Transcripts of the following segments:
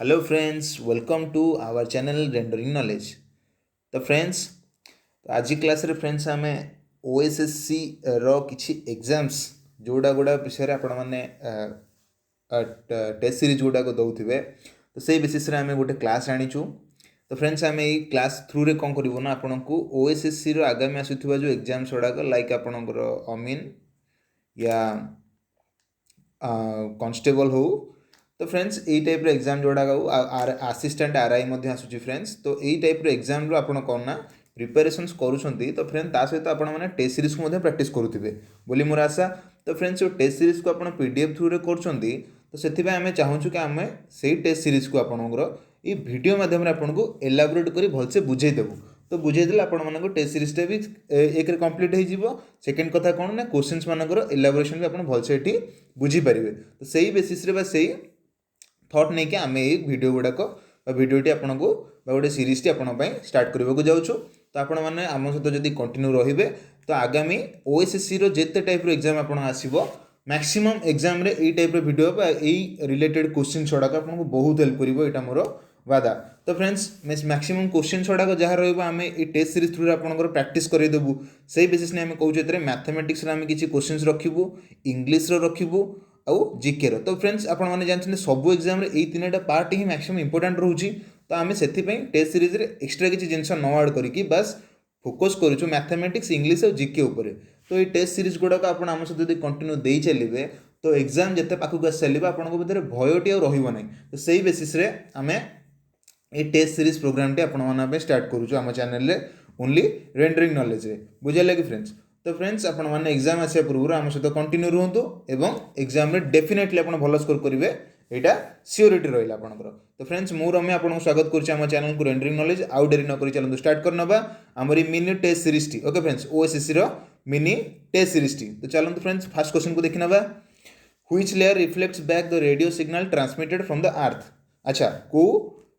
Hello friends, welcome to our channel Rendering Knowledge. तो friends आज class रे friends आम ओएसएससी रो किछि एग्जाम्स जोड़ा गुड़ा विषय आपण मैंने टेस्ट सीरीज गुड़ा को दौथे तो से बेसिस रे आम गोटे क्लास आनीचु। तो फ्रेंड्स आम ये क्लास थ्रू रे कौन करूँ ना आपन को ओएसएससी रो आगामी आसुवा जो एग्जाम्स गुड़ाक लाइक आपणकर अमीन या कॉन्स्टेबल हो। तो फ्रेंड्स यही टाइप एग्जाम जोड़ा आसिस्टेंट आरआई आसूँ फ्रेंड्स। तो यही टाइप एग्जाम रो आपण कौन ना प्रिपेरेसन्स करुँच तो फ्रेंड्स ता सहित आपने टेस्ट सीरीज को प्रैक्टिस करुवे बोली मोर आशा। तो फ्रेंड्स जो टेस्ट सीरीज को आप पीडीएफ थ्रू कर तो से आम चाहूँ कि आम से टेस्ट सीरीज को आपंकर ये वीडियो माध्यम आपको एलाबोरेट कर भलसे बुझेदेवु। तो बुझेदेले आप टेस्ट सीरीजटा भी एक कम्प्लीट हो सेकेंड कथा कौन ना क्वेश्चंस मानकर एलाबोरेशन भी आप भलसे ये बुझीपारे। तो सही बेसिस से थट नहीं कि आम ये वीडियो गुड़ाक भिडटी आपन को गोटे सीरीज टी आप स्टार्ट करने को जाऊँ। तो आपण मैंने आम सहित जब कंटिन्यू रे तो आगामी ओएसएससी जिते टाइप एग्जाम आप आसो मैक्सिमम एग्जाम रे यही टाइप वीडियो यही रिलेटेड क्वेश्चन गुड़ाक आपको बहुत हेल्प कर मोर वादा। तो फ्रेंड्स मैक्सिमम क्वेश्चन गुड़ाक जहाँ रहा ये टेस्ट सीरीज थ्रू आपंकर प्रैक्टिस करदेबू से बेसिस आम कौचे मैथमेटिक्स आम किसी क्वेश्चन रखू इंग्लीश रखू आउ जीके रो। तो फ्रेंड्स आप जानते सब एग्जाम यही तीन पार्ट ही मैक्सिमम इंपोर्टाट रोचे। तो आम से टेस्ट सीरीज रे एक्सट्रा किसी जिनस न आड करके बस फोकस करूँ मैथमेटिक्स इंग्लीश और जीके उपर। तो ये टेस्ट सीरीज गुड़ाक आप आम सहित कंटिन्यू दे चलिए तो एग्जाम जिते पाखक आस चलो आपको भर भयटी आना। तो सही बेसिस आम ये टेस्ट सीरीज प्रोग्राम टी आप स्टार्ट करूँ आम चैनल ओनली रेंडरिंग नॉलेज रे बुझे कि फ्रेंड्स। तो फ्रेंड्स आप एग्जाम आसा पूर्व आम सहित कंटिन्यू रुहतु एवं एग्जाम डेफिनेटली आप भल स्कोर करेंगे यहाँ सियोरीटी रहा आपंकर। तो फ्रेंड्स मु रम्य आपको स्वागत करुँच चैनल को रेंडरिंग नॉलेज आउ डेरी नक चलते स्टार्ट करना आमरी मिनी टेस्ट सीरीज टी। ओके फ्रेंड्स ओएसएससी रो मिनी टेस्ट सीरीज टी। तो चलते फ्रेंड्स फर्स्ट क्वेश्चन को देखी ना which layer reflects back the radio signal transmitted from the earth. अच्छा को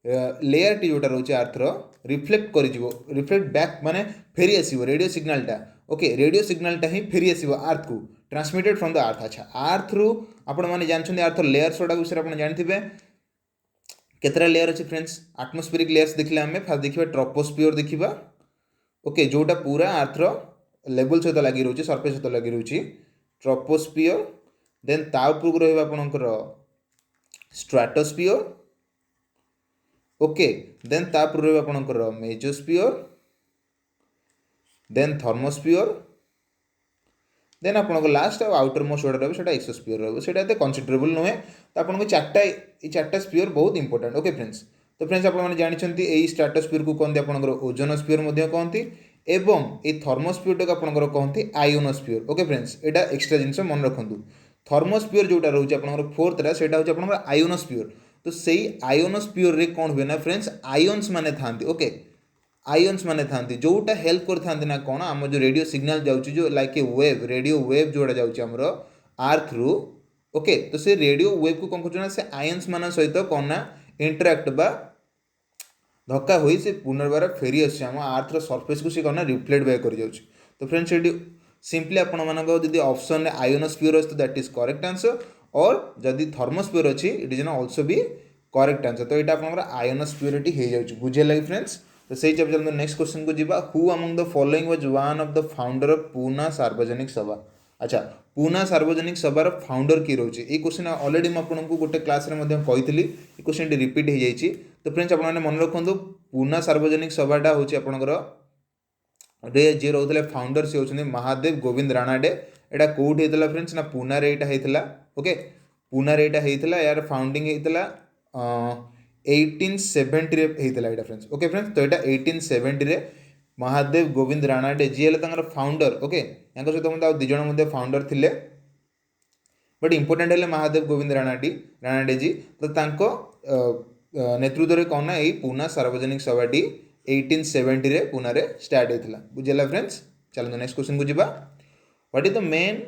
लेयर टी जोटा रोचे अर्थ रिफ्लेक्ट कर रिफ्लेक्ट बैक माने फेरी आसो रेडियो सिग्नलटा। ओके रेडियो सिग्नलटा ही फेरी आसो अर्थ को ट्रांसमिटेड फ्रॉम द अर्थ। अच्छा अर्थ रु आपण मैंने जानते अर्थ लेयर्स गुड़ा विषय आप जानते केतरा लेयर अच्छे फ्रेंड्स आटमोस्फेरिक लेयर्स देखले आम फास्ट देखा ट्रोपोस्फियर देखा। ओके जोटा पूरा अर्थ लेवल सहित लगी रोचे सरफेस सहित लगी रोचे ट्रोपोस्फियर देन ता उपरକୁ ରହିବ आपणकर स्ट्राटोस्फियर। ओके देन तापर रही आपणकर मेजोस्फियर देन थर्मोस्फियर देन आपको लास्ट आउटर मोस्ट जोड़ा रहा एक्सोस्फियर रहा कनसीडरेबल नुहे। तो आपको चार्टा स्फियर बहुत इंपोर्टेंट। Okay friends. तो फ्रेंड्स आप जानते यही स्ट्राटोस्फियर को कहते आपंकर ओजोनोस्फियर कहते एवं ये थर्मोस्फियर को आपंकर कहते आयोनोस्फियर। ओके फ्रेंड्स यहाँ एक्सट्रा जिनस मन रखु थर्मोस्फियर जोटा रोचे आपंकर फोर्थटा से आपंकर आयोनोस्फियर। तो सही आयोनोस्फियर रे कौन हुए ना फ्रेंड्स आयोन्स माने थांती। ओके आयोन्स माने थांती जोटा हेल्प करते ना कौन आम जो रेडियो सिग्नल जाऊँगी जो like a wave radio wave जोड़ा जाऊँगी अर्थ रु। ओके तो से रेडियो वेव को कौन कर से आयन्स मान सहित कौन ना इंटराक्ट बा धक्का हुई से पुनर्बार फेरी आस अर्थ सरफेस को सी कौन रिफ्लेक्ट बैक कर जाऊँगी। तो फ्रेंड्स ये सिंपली आपड़ी ऑप्शन आयोनोस्फियर अच्छे तो दैट इज करेक्ट आंसर और जदि थर्मोस्फियर अच्छी इट इज ऑल्सो भी करेक्ट आंसर। तो यहाँ आप आयोनोस्फियर हो जाए बुझे लगे फ्रेंड्स। तो सही चलते नेक्स्ट क्वेश्चन को जीवा who among the following was one of the founder of Poona सार्वजनिक सभा। अच्छा पूना सार्वजनिक सभार फाउंडर किए रोचे ये क्वेश्चन ऑलरेडी मुझे गोटे क्लास कही ये क्वेश्चन रिपीट हो जाए। तो फ्रेंड्स आप मन रखु पूना सार्वजनिक सभाटा हूँ आपंकर जी रोते फाउंडर सी होती महादेव गोविंद राणाडे। यहाँ कौटी होता फ्रेंड्स ना पूना रे यहाँ होता। ओके पूना रे यहाँ होता यार फाउंडिंग होता 1870 होता फ्रेंड्स। ओके फ्रेंड्स तो यहाँ 1870 महादेव गोविंद राणाडे जी है फाउंडर। ओके यहाँ सहित मतलब दिज फाउंडर थे बट इंपोर्टेंट है महादेव गोविंद राणाडे जी। तो नेतृत्व में कौन ना यही पूना सार्वजनिक सभाटी 1870 पूना रे स्टार्ट होता बुझेगा फ्रेंड्स। चलो नेक्स्ट क्वेश्चन को जीवा what is the main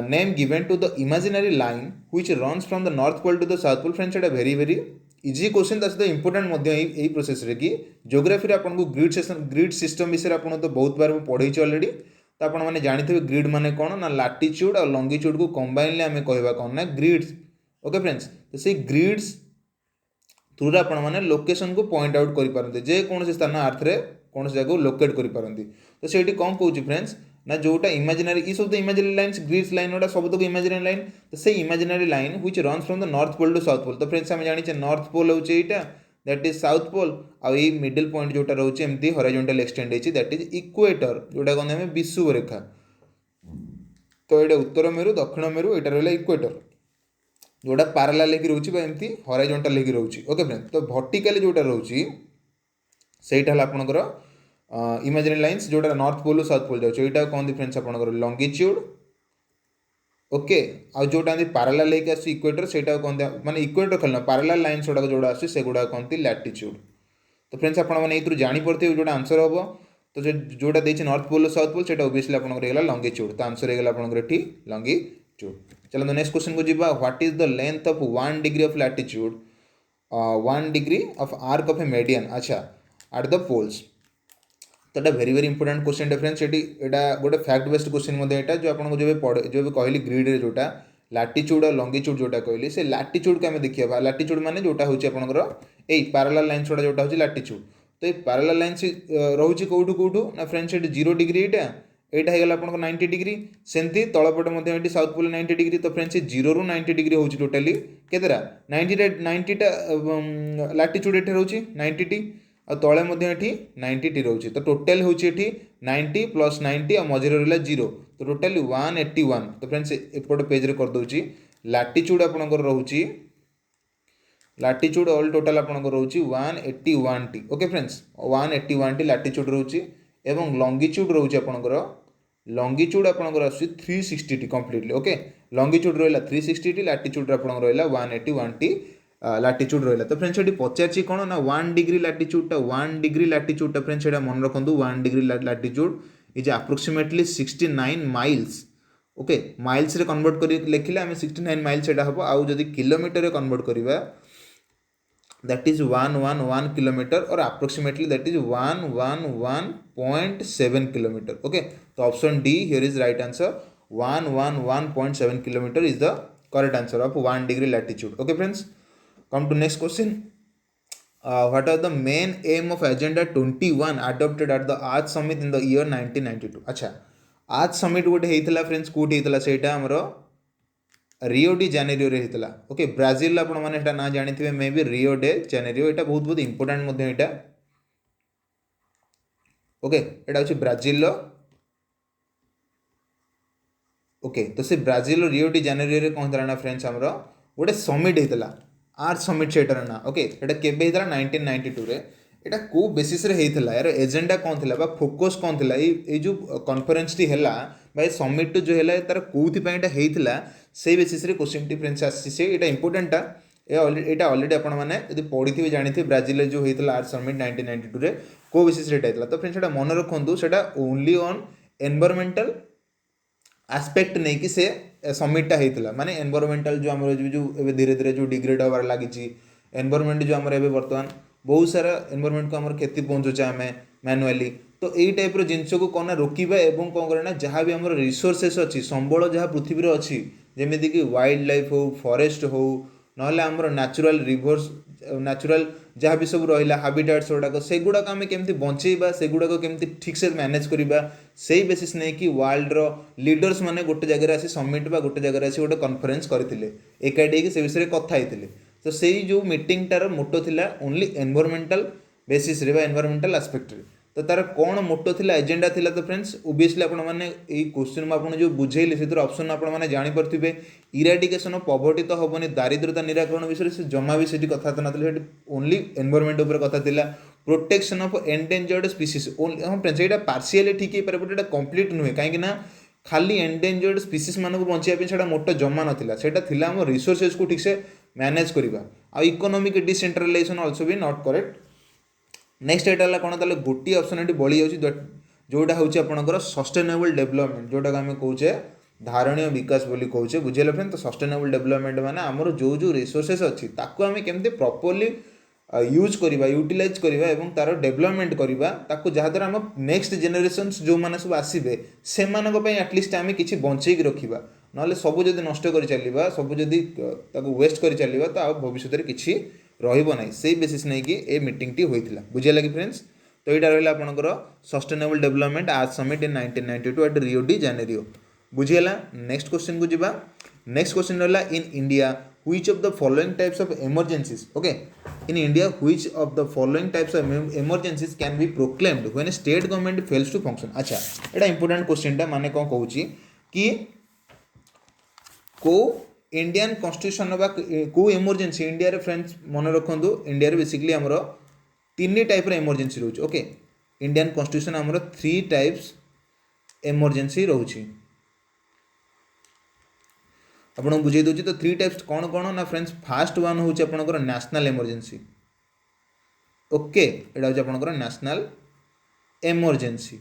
name given to the imaginary line which runs from the north pole to the south pole. Friends एटा वेरी वेरी इजी क्वेश्चन ता सहित इंपोर्टेंट यही प्रोसेस रे कि ज्योग्राफी आपको ग्रिड सिस्टम विषय आपको तो बहुत बार पढ़े ऑलरेडी। तो आप जानते ग्रिड माने कौन ना लाटिट्यूड और लंगिट्यूड को कंबाइनली आम कहवा कौन ना ग्रिड्स। ओके फ्रेंड्स तो से ग्रिड्स थ्रू आपण मैंने लोकेशन को पॉइंट आउट कर जे कौन स्थान अर्थ रे कौन जगह लोकेट कर तो से कौन कौन फ्रेंड्स ना जोटा इमेजिनरी ये सब तो इमेजिनरी लाइन ग्रीस लाइन गुड़ा सब तक इमेजिनरी लाइन तो से imaginary line which runs from the north pole to south pole तो फ्रेंड्स आम जानी नॉर्थ पोल हूँ यहाँ दैट इज साउथ पोल आउ ये मिडिल पॉइंट जोटा रोचे एमती हॉरिजॉन्टल एक्सटेंड होती दैट इज इक्वेटर जोटा कहते हैं विषुव रेखा तो ये उत्तर मेरु दक्षिण मेरु यहाँ रहा इक्वेटर जोटा पैरेलल लेके रोची एमती हॉरिजॉन्टल लेके रोची ओके फ्रेंड्स तो वर्टिकली जोटा रोची सेटा आपणकर इमेजिनरी लाइन्स जोटा नॉर्थ पोल साउथ पोल जाऊँ यहाँ कहते फ्रेंड्स आपणकर लंगिट्यूड ओके आउ जोटा पैरेलल लेके आस इक्वेटर से कहते माने इक्वेटर खेलना पैरेलल लाइन्स गुड़ाक जोड़ा आस कहते लैटिट्यूड तो फ्रेंड्स आपने ये जापे जोटा आंसर हम तो जोटा देखिए नॉर्थ पोल साउथ पोल से ओबियसली आपंकर लंगिट्यूड तो आंसर होगा आपंकर लंगिट्यूड चलो नेक्स्ट क्वेश्चन को जीवा what is the length of 1 degree of latitude 1 degree of arc of A median अच्छा एट द पोल्स तो ये very very important question difference यहाँ गोटे फैक्ट बेस्ड क्वेश्चन यहाँ जो आपको जो पढ़े जो कहली ग्रिड रे जोटा लैटिट्यूड और लंगिट्यूड जोटा कहली से लैटिट्यूड को आम देखा लैटिट्यूड माने जोटा हूँ आपंकर ये पैरेलल लाइन्स गुड़ा जोटा हूँ लैटिट्यूड तो ये पैरेलल लाइन्स रोचे कौटू कौटू ना फ्रेंड्स ये 0 डिग्री यहाँ होगा आप 90 डिग्री सेमती तलपटे साउथ पोल 90 डिग्री तो फ्रेंड्स 0 ରୁ 90 डिग्री हूँ टोटाली केतेरा 90टा लैटिट्यूड ये रोचे 90 और तले 90 रोचे तो टोटाल हूँ 90 प्लस 90 और मझे रहा 0 तो टोटाली 181 तो फ्रेंड्स एपट पेज रे कर दूची लैटिट्यूड आपंकर रोचे लैटिट्यूड ऑल टोटाल आपंकर रोचे 181 T okay friends 181 T latitude रोचे एवं लंगिट्यूड रोचे आपंकर लंगिट्यूड आपंकर आस 360 टी कम्प्लीटली ओके लंगिट्यूड रहा 360 टी लैटिट्यूड आपंकर रहा 181 टी लैटिट्यूड रहा तो फ्रेंड्स ये पचार कौन ना 1 degree latitude 1 degree latitude friends ये मन रखु 1 degree latitude is approximately 69 miles okay miles रे कन्वर्ट कर लिखिले आम 69 माइल्स एटा हम आउ जदि किलोमीटर कन्वर्ट करवा that is 111 kilometre or approximately that is 111.7 kilometre okay तो option D here is right answer 111.7 kilometre is the correct answer of 1 degree latitude okay friends come to next question what are the main aim of agenda 21 adopted at the Arch Summit in the year 1992 अच्छा Arch Summit गोटे होता friends कौटी होता से आमर रियो de Janeiro रे होता okay Brazil आपण मैंने ना जानी may be Rio de Janeiro यहाँ बहुत बहुत इंपोर्टेंट यहाँ ओके यहाँ हूँ ब्राजिल ओके तो से ब्राजिल रियो डी जेनेरियो कौन होता ना फ्रेंड्स आमर गोटे समिट होता आर्च समिट से ना ओके ये केबे होता 1992 रे एटा को बेसिस रे हेइथला यार एजेंडा कौन थिला बा फोकस कौन थिला ए जो कॉन्फ्रेंस टी हैला बा समिट जो हैला तार कोथि पय एटा हेइथला से बेसिस रे क्वेश्चन टी फ्रेंड्स आसी से एटा इंपोर्टेंट एटा ऑलरेडी आपण माने यदि पढिथिबे जानिथिबे ब्राजिल जो हेइथला आर्च समिट 1992 रे को बेसिस रे हेइथला तो फ्रेंड्स एटा मन रखंतु सेटा ओनली ऑन एनवायरमेंटल एस्पेक्ट नहीं कि से समिटा होता माने एनवायरमेंटल जो आम जो धीरे धीरे जो डिग्रेड होबार लगी एनवायरमेंट जो आम बर्तमान बहुत सारा एनवायरमेंट को आम क्षति पहुँचे आम मैनुअली तो यही टाइप जिनस को कौन रोकवा और कौन करना जहाँ भी आम रिसोर्सेस अच्छी संबल जहाँ पृथ्वी अच्छी जमीक वाइल्ड लाइफ हो फॉरेस्ट हो ना आमर नेचुरल रिभर्स नेचुरल जहाँ भी सब रहा हाबिटाट्स गुड़ाक से गुड़ाक आम केमती बंचेबा से गुड़ाक केमती ठीक से मैनेज करवा से बेसिस नहीं कि वर्ल्ड लीडर्स माने गोटे जगह आसी समिट बा गोटे जगह आसी गोटे कॉन्फ्रेंस करथिले एकाडी से विषय कथा होते तो से जो मीटिंगटार मोटो थिला ओनली एनवायरमेंटल बेसिस रे बा एनवायरमेंटल एस्पेक्ट रे तो तार कौन मोटो थिला एजेंडा थिला तो फ्रेंड्स ओबियसली आपण माने ए क्वेश्चन में आपन जो बुझेइले से ऑप्शन आपण माने जानि परथिबे इराडिकेशन ऑफ पॉवर्टी तो होबनी दारिद्रता निराकरण विषय से जमा भी सेठी कथा नथिले सेठी ओनली एनवायरमेंट ऊपर कथा थिला protection of endangered species only हम फ्रेंड्स एटा पार्शियली ठीक हे पारे बट एटा कंप्लीट नुहे काहे ना खाली एंडेंजर्ड स्पीसीज मान को बंचिया पे सेटा मोटो जमा नथिला सेटा थिला हम रिसोर्सेस को ठीक से मैनेज करवा आ इकोनॉमिक डिसेंट्रलाइजेशन आल्सो भी नॉट करेक्ट नेक्स्ट एटा कौन ताले गोटी ऑप्शन ये बढ़ी जाऊँगी जोटा हूँ आपंकर सस्टेनेबल डेवलपमेंट जोटा आम कहे धारणीय विकास बोली कहे बुझे फ्रेंड तो सस्टेनेबल डेवलपमेंट माने आमर जो जो रिसोर्सेस अच्छी ताकू आम केमती प्रॉपर्ली यूज करवा यूटिलाइज करवा एवं तार डेवलपमेंट करवा ताकू जहाँद्वारा आम नेक्स्ट जेनेरेशन जो मैंने सब आसबे से एटलिस्ट आम कि बंचेक रखा ना सब जब नष्ट कर चलवा सब जदि वेस्ट कर चलवा तो भविष्य में किसी रहिबो नाही सेही बेसिस नहीं कि ए मीटिंग टी होइथिला बुझिया कि फ्रेंड्स। तो यहाँ रहा आपंकर सस्टेनेबल डेवलपमेंट आज summit in 1992 at Rio de Janeiro बुझीगला। नेक्स्ट क्वेश्चन को जीवा। नेक्स्ट क्वेश्चन रहा in India which of the following types of emergencies okay in India which of the following types of emergencies can be proclaimed when state government fails to function. अच्छा एटा important question टा माने कौन कहूँ कि को Indian constitution को emergency India रे फ्रेंड्स मन रखु इंडिया रे बेसिकली हमरो तीन टाइप इमरजेंसी रोचे ओके इंडियन कॉन्स्टिट्यूशन हमरो 3 टाइप्स इमरजेंसी रोचे आपन बुझे दूची। तो 3 टाइप्स कौन कौन ना फ्रेंड्स फास्ट वन हूँ आपंकर नेशनल इमरजेंसी ओके एटा हूँ आपंकर नेशनल इमरजेंसी।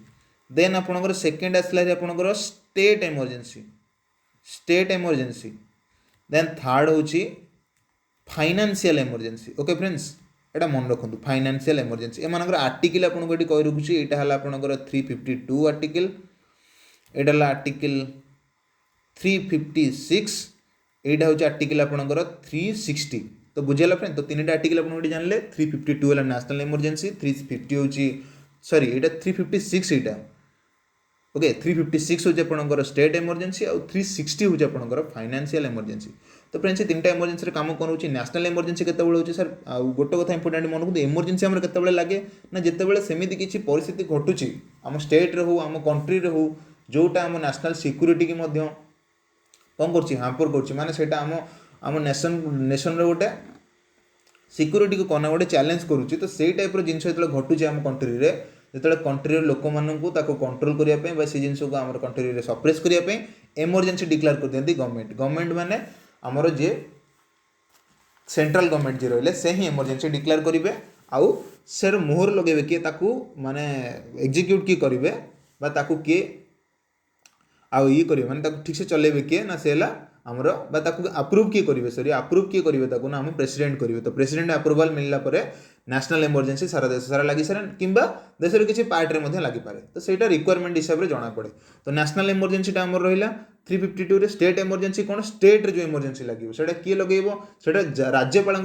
देन आपंकर सेकेंड आसला आपंकर स्टेट इमरजेंसी। देन थर्ड हूँ फाइनेंशियल इमरजेंसी ओके फ्रेंड्स एटा मन रखु फाइनेंशियल इमरजेंसी एम आर्टिकल आपको ये कही रखुच्छी यहाँ है आपंकर 352 आर्टिकल यहाँ आर्टिकल 356 यहाँ हूँ आर्टिकल आपंकर 360। तो बुझेगा फ्रेंड। तो 3टा आर्टिकल आप जानले 352 है नेशनल इमरजेंसी 350 हूँ सॉरी यहाँ 356 यहाँ ओके 356 हूँ आपंकर स्टेट इमरजेंसी और 360 हूँ आपंकर फाइनेंशियल इमरजेंसी। तो फ्रेंड्स 3टा इमरजेंसी काम कौन हो नेशनल इमरजेंसी केत सर गोटे कथा इंपोर्टेंट मन को इमरजेंसी आम केत लगे ना जिते सेमती किसी परिस्थिति घटुची आम स्टेट रे हो आम कंट्री रे हो जोटा आम नेशनल सिक्यूरीटी की कौन कर हाम्पर कर माने सेटा आम नेशन रे गोटे सिक्यूरीटी को कौन गोटे चैलेंज करुच्ची। तो सही टाइप जिनस जो घटुचे आम कंट्री रे जो कंट्री लोक मानू कंट्रोल करने से जिन को आम कंट्री सप्रेस करने इमरजेंसी डिक्लेयर कर दिखती गवर्नमेंट माने आमर जे सेंट्रल गवर्नमेंट जी रही से ही इमरजेंसी डिक्लेयर करेंगे आउ सर मोहर लगे किए माने एग्जीक्यूट किए करेंगे किए आउ ये करेंगे माने ठीक से चलेबे किए ना से आमर अप्रूव किए करेंगे सॉरी अप्रूव किए करेंगे ना आम प्रेसिडेंट करेंगे। तो प्रेसिडेंट अप्रूवाल मिलला परे नेशनल इमरजेंसी सारा देश सारा लगी सारे किंबा देशर किसी पार्ट में लगी पारे तो सहीटा रिक्वायरमेंट हिसाब से जना पड़े। तो नेशनल इमरजेंसी आमर रहा 352 रे स्टेट इमरजेंसी कौन स्टेट रे जो इमरजेंसी लगे से किए लगेब से राज्यपाल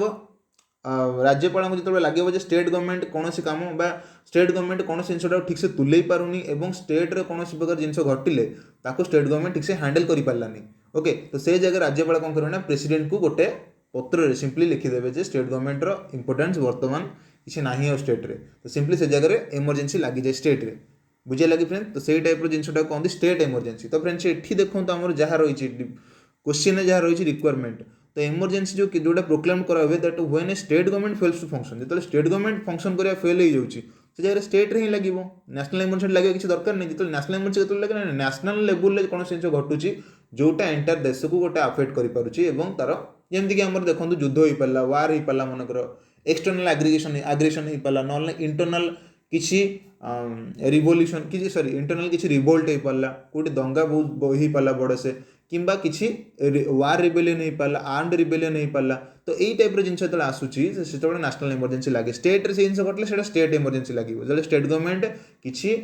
जो लगे स्टेट गवर्नमेंट कौन काम बा स्टेट गवर्नमेंट कौन जिनसा ठीक से तुले पारुनी एवं स्टेट रे कौन प्रकार जिन घटिले स्टेट गवर्नमेंट ठीक से हैंडल कर पारानी ओके। तो से जगह राज्यपाल कौन करें प्रेसिडेंट को गोटे पत्र सिंपली लिखिदेवे जे स्टेट गवर्नमेंट रो इंपोर्टेंस वर्तमान किसी ना स्टेट रे तो सिंपली से जगह इमरजेंसी लगी जाए स्टेट रे बुझे लगे फ्रेंड। तो सही टाइप जिनसा कहते स्टेट इमरजेंसी। तो फ्रेंड्स ये देखो आम जहाँ रही क्वेश्चन जहाँ रही रिक्वायरमेंट तो इमरजेंसी जोटा प्रोक्लेम करा that when state government fails to function जो स्टेट गवर्नमेंट फंक्शन करा फेल हो जाऊँगी से जगह स्टेट रे ही लगे नेशनल इमरजेंसी लगे किसी दरकार नहीं जो नेशनल इमरजेंसी जो लगे नेशनल लेवल कौन जिन घटुची जोटा एंटायर देश को गोटे अफेक्ट कर तार जमीक आम देखो युद्ध हो पारा वार हो पारा मनकर एक्सटर्नाल आग्रेसन हो पारा ना इंटरनाल किसी रिवोल्यूशन किसी सॉरी इंटरनाल किसी रिवोल्ट हो पारा कौटे दंगा बहुत हो पारा बड़ से किंबा किसी वार रिबेलियन हो पारा आर्म्ड रिबेलियन हो पारा तो यही टाइप जिन जो आसूसी से नेशनल इमरजेंसी लगे स्टेट रे से जिन घटले से स्टेट इमरजेंसी लगे जो स्टेट गवर्नमेंट किसी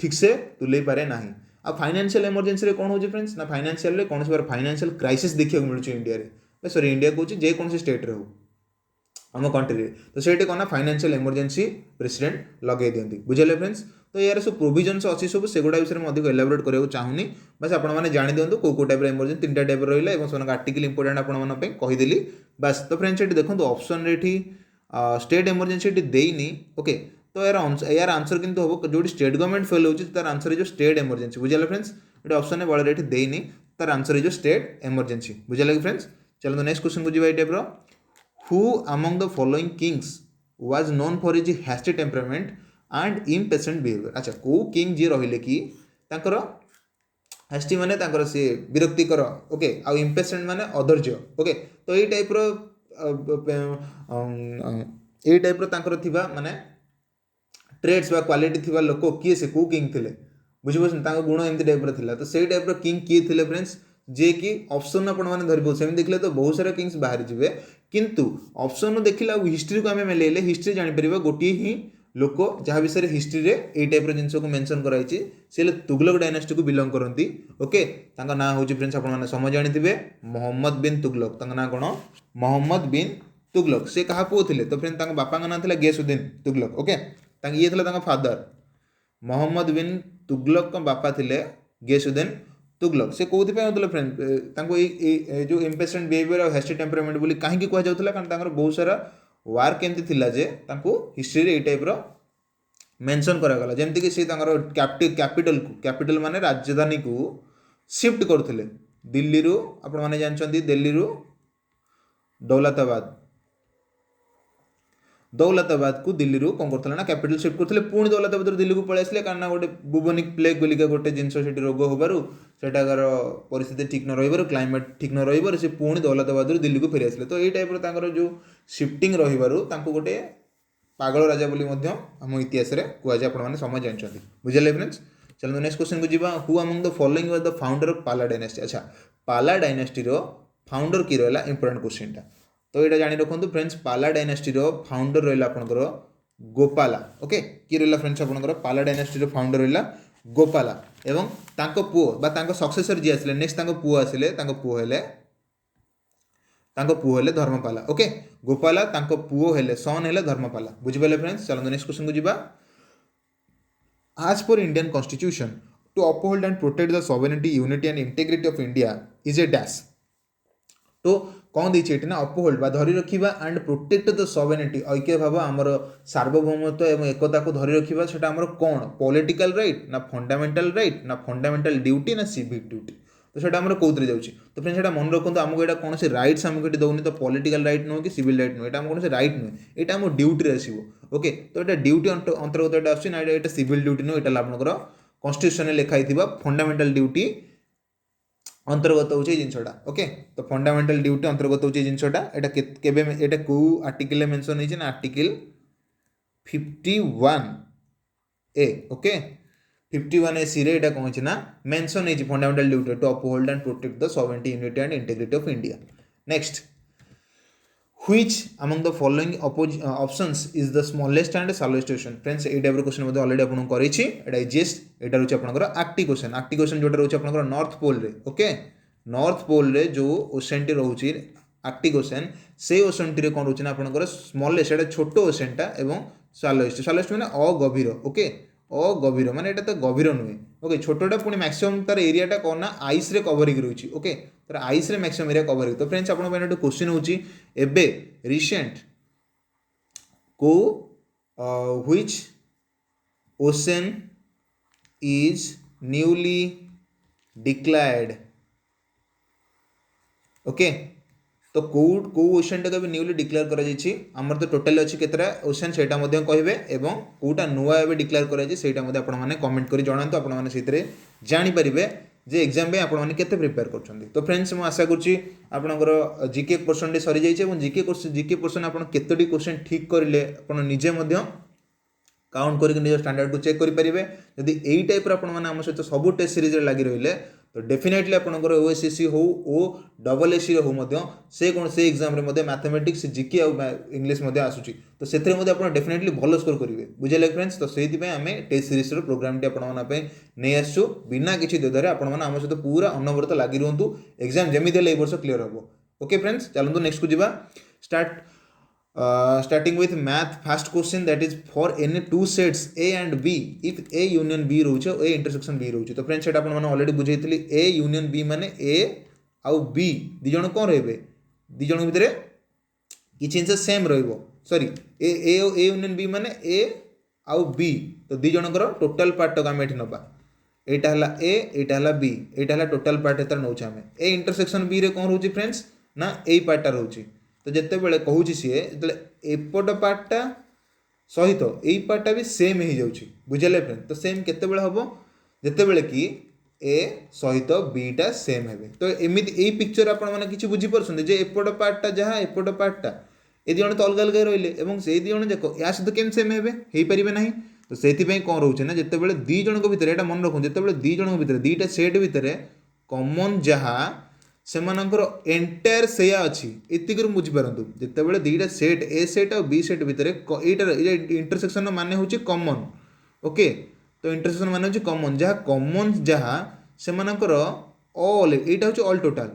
ठीक से तुले पारे ना। आ फाइनेंशियल इमरजेंसी रे कौन हो फ्रेंड्स ना फाइनेंशियल रे कौन बार फाइनेंशियल क्राइसिस देखा मिलूँ इंडिया रे सॉरी इंडिया कहूँ जे कौन स्टेट रे हो आम कंट्री तो से कौन फाइनेंशियल इमरजेंसी प्रेसिडेंट लगे दिखती बुझे फ्रेंड्स। तो यार सब प्रोविजन्स अच्छी सब सेगुड़ा विषय में अधिक एलाबोरेट करने चाहूनी बस आपने जानी दिंतु कौ टाइप इमरजेंसी 3टा टाइप रहा से आर्टिकल इंपोर्टेंट आपको कहीदेली बस। तो फ्रेंड्स ये देखो ऑप्शन ये स्टेट इमरजेंसी देनी ओके। तो यार आंसर किंतु हम जो स्टेट गवर्नमेंट फेल होती तार आंसर जो स्टेट इमरजेंसी बुझे फ्रेंड्स ये ऑप्शन बड़े ये देनी तार आंसर जो स्टेट इमरजेंसी बुझे लगे फ्रेंड्स। चलो तो नेक्स्ट क्वेश्चन को जी type who among the following kings was known for is hasty temperament and impatient behaviour. अच्छा को किंग जी रहिले कि तांकर हैस्टी माने तांकर से विरक्तिकर ओके आ इम्पेशेंट माने अधैर्य ओके। तो ये टाइप तांकर थिबा माने ट्रेड्स बा क्वालिटी थिबा लोक किए से को किंग थिले बुझिबोसन तांकर गुण एमती टाइप थिला। तो सेही टाइप किंग किए थिले फ्रेंड्स जे कि ऑप्शन आपण माने धरबो सेम देखले तो बहुत सारा किंग्स बाहर जिवे किंतु ऑप्शन देखिला हिस्ट्री को आमे मेलेले हिस्ट्री जानि परिबा गोटी ही लोक जहाँ विषय हिस्ट्री रे ए टाइप जिनस को मेंशन कराई से तुगलक डायनेस्टी को बिलोंग करती ओके। ना हूँ फ्रेंड्स आप समझ जानी मोहम्मद बिन तुगलक ना कौन मोहम्मद बिन तुगलक से कहा पुओ थे तो फ्रेंड्स बापा ना था गियासुद्दीन तुगलक ओके ये था फादर मोहम्मद बिन तुगलक बापा थे गियासुद्दीन तुगलक से कौन होता फ्रेंड जो इम्पेशेंट बिहेवियर और हेस्टी टेम्परामेंट बोली कहीं कहला कारण बहुत सारा वार केमती थिला जे हिस्ट्री ये टाइप मेंशन करागला जमती सी कैपिटल माने राजधानी को शिफ्ट करते दिल्ली रू आपण मैंने जानते दिल्ली रू दौलताबाद को दिल्ली रू कौन करते ना कैपिटल शिफ्ट करते पुणी दौलताबाद दिल्ली को पलि आसले कारण गोटे बुबनिक प्लेग बोलिका गोटे जिनस रोग होबार सेटाकार परिस्थिति ठीक न रही क्लाइमेट ठीक न रही से पुणी दौलताबाद दिल्ली को फेरी आसले तो ये टाइप जो शिफ्टिंग रही गोटे पागल राजा बोली आम इतिहास में कहुए आपने समझ जानते बुझे फ्रेंड्स चलो नेक्स्ट क्वेश्चन को जीवा who among the following was the founder of पाला डायनेस्टी अच्छा पाला डायनेस्टी रो फाउंडर की रहा इंपोर्टेंट क्वेश्चन टा तो ये जानी रखु फ्रेंड्स पाला डायनेस्टी रो फाउंडर रहा आपंकर गोपाला ओके कि रहा फ्रेंड्स आपंकर पाला डायनेस्टी रो फाउंडर रहा गोपाला एवं तांको पुओ बा तांको सक्सेसर जी आसिले नेक्स्ट तांको पुओ आसिले तांको पुओ हेले धर्मपाला ओके गोपाला तांको पुओ हेले सन हेले धर्मपाला बुझिपाले फ्रेंड्स चलो नेक्स्ट क्वेश्चन को जीवा As per Indian Constitution, to uphold and protect the sovereignty, unity and integrity of India is a dash. तो कौन देछि एठी ना अपहोल्ड बा धरि रखिबा एंड प्रोटेक्ट द सोवेरेनिटी ऐक्य भाव हमर सार्वभौमत्व एवं एकता को धरि रखिबा सेटा हमर कोन पॉलिटिकल राइट ना फंडामेंटल ड्यूटी ना सिविक ड्यूटी तो सेटा हमर कोउतरे जाउछि तो फ्रेंड्स सेटा मन रखंतु हमको एटा कोन से राइट्स हमको एटी दउनी तो पॉलिटिकल राइट नो कि सिविल राइट नो एटा हमको कोन से राइट नो एटा हम ड्यूटी रे आसीबो ओके तो एटा ड्यूटी अंतर्गत एटा आछि ना एटा सिविल ड्यूटी नो एटा आपनकर कॉन्स्टिट्यूशन रे लिखा हिथिबा फंडामेंटल ड्यूटी अंतर्गत होचे जिनसटा ओके तो फंडामेंटल ड्यूटी अंतर्गत होचे जिनसटा एटा केबे एटा को आर्टिकल मेंशन होइছে ना आर्टिकल 51 ए ओके 51 ए सी रे एटा कोन छै ना मेंशन होइছে fundamental duty to uphold and protect the sovereignty unity and integrity of India next Which among the following options is the smallest and shallowest ocean friends A type question मध्ये already आपन करिछि एटा easiest एटा रहउछि आपनकर Arctic ocean जोटा रहउछि आपनकर north pole रे okay north pole रे जो ocean T रहउछि Arctic ocean से ocean T रे कोन रहउछि ना आपनकर स्मॉलेस्ट एटा छोटो ओशन टा एवं शैलोएस्ट माने अगभीर ओके अगभीर माने एटा तो गभीर नुहे ओके छोटोटा पुणी मैक्सिमम तार एरियाटा कौन ना आइस रे कवरिंग रही ओके तार आइस रे मैक्सिमम एरिया कवरिंग तो फ्रेंड्स आपन पे क्वेश्चन होची एबे रिसेंट को which ocean is newly declared okay तो कौ ओशन टाक न्यूली डिक्लेयर कर तो टोटाल अच्छी केतरा ओशन से कहे एवं कौटा नुआ एवं डिक्लेयर कर कमेंट कर जनातु आपने जानीपारे जे एग्जाम में आपने केते प्रिपेयर कर तो फ्रेंड्स मुझे आशा कर जीके पोर्सन सरी जाइए जीके पोर्सन आप केतोटी क्वेश्चन ठीक करेंगे आप निजे काउंट करके निज स्टैंडर्ड को चेक करेंगे जदि यही टाइप आम सहित सब टेस्ट सीरीज लगी रही तो डेफिनेटली आपंकर ओएसएससी हो ओ डबल एससी हो से कौन से एग्जाम रे मैथमेटिक्स जीके और इंग्लिश आसूची तो से डेफिनेटली भल स्कोर करेंगे बुझे फ्रेंड्स तो से आम टेस्ट सीरीज प्रोग्राम टी आपने नहीं आसु बिना किसी द्विधारे आम सहित पूरा अनवरत लगी रुहतु एग्जाम जमी ये वर्ष क्लीयर हम ओके फ्रेंड्स चलते नेक्स्ट को जीवा starting with math first question that is for any two sets A and B if A union B रोचे A intersection B रोचे तो फ्रेंड्स सेटा अपन माने ऑलरेडी बुझेइतली A union B माने A आउ B दि जण कोन रहबे दि जण भितरे किछ जिंस सेम रहइबो सॉरी A union B माने A आउ B तो दि जणकर टोटल पार्ट तक हम एठी नबा एटा हला A एटा हला B एटा हला टोटल पार्ट एतर नउछ हमें A intersection B रे कोन रहउची फ्रेंड्स ना ए पार्टटा रहउची तो जिते बड़े कहूँ सी जो एपट पार्टा सहित यही पार्टा भी सेम हो जाऊँगी बुझे फ्रेंड तो सेम केते हम जिते बड़े कि ए सहित बीटा सेम है तो एमती यही पिक्चर आपने किसी बुझीपारे जे एपट पार्टा जहाँ एपट पार्टा ये दिजण तो अलग अलग रही से दिजण जाक या सहित केम सेम हो पारे ना तो से कौन रोचे ना जिते बड़े दी जन भितर यहाँ मन रखु जिते दी जन भितर दीटा सेट भितर कॉमन जहाँ से एंटायर से अच्छी एतिक बुझीपारतु जिते बड़े दीटा सेट ए सेट और बी सेट भितर इंटरसेक्शन मान हूँ कॉमन ओके तो इंटरसेक्शन मान हूँ कॉमन जहाँ कॉमन जहाँ से ऑल यहाँ हूँ ऑल टोटाल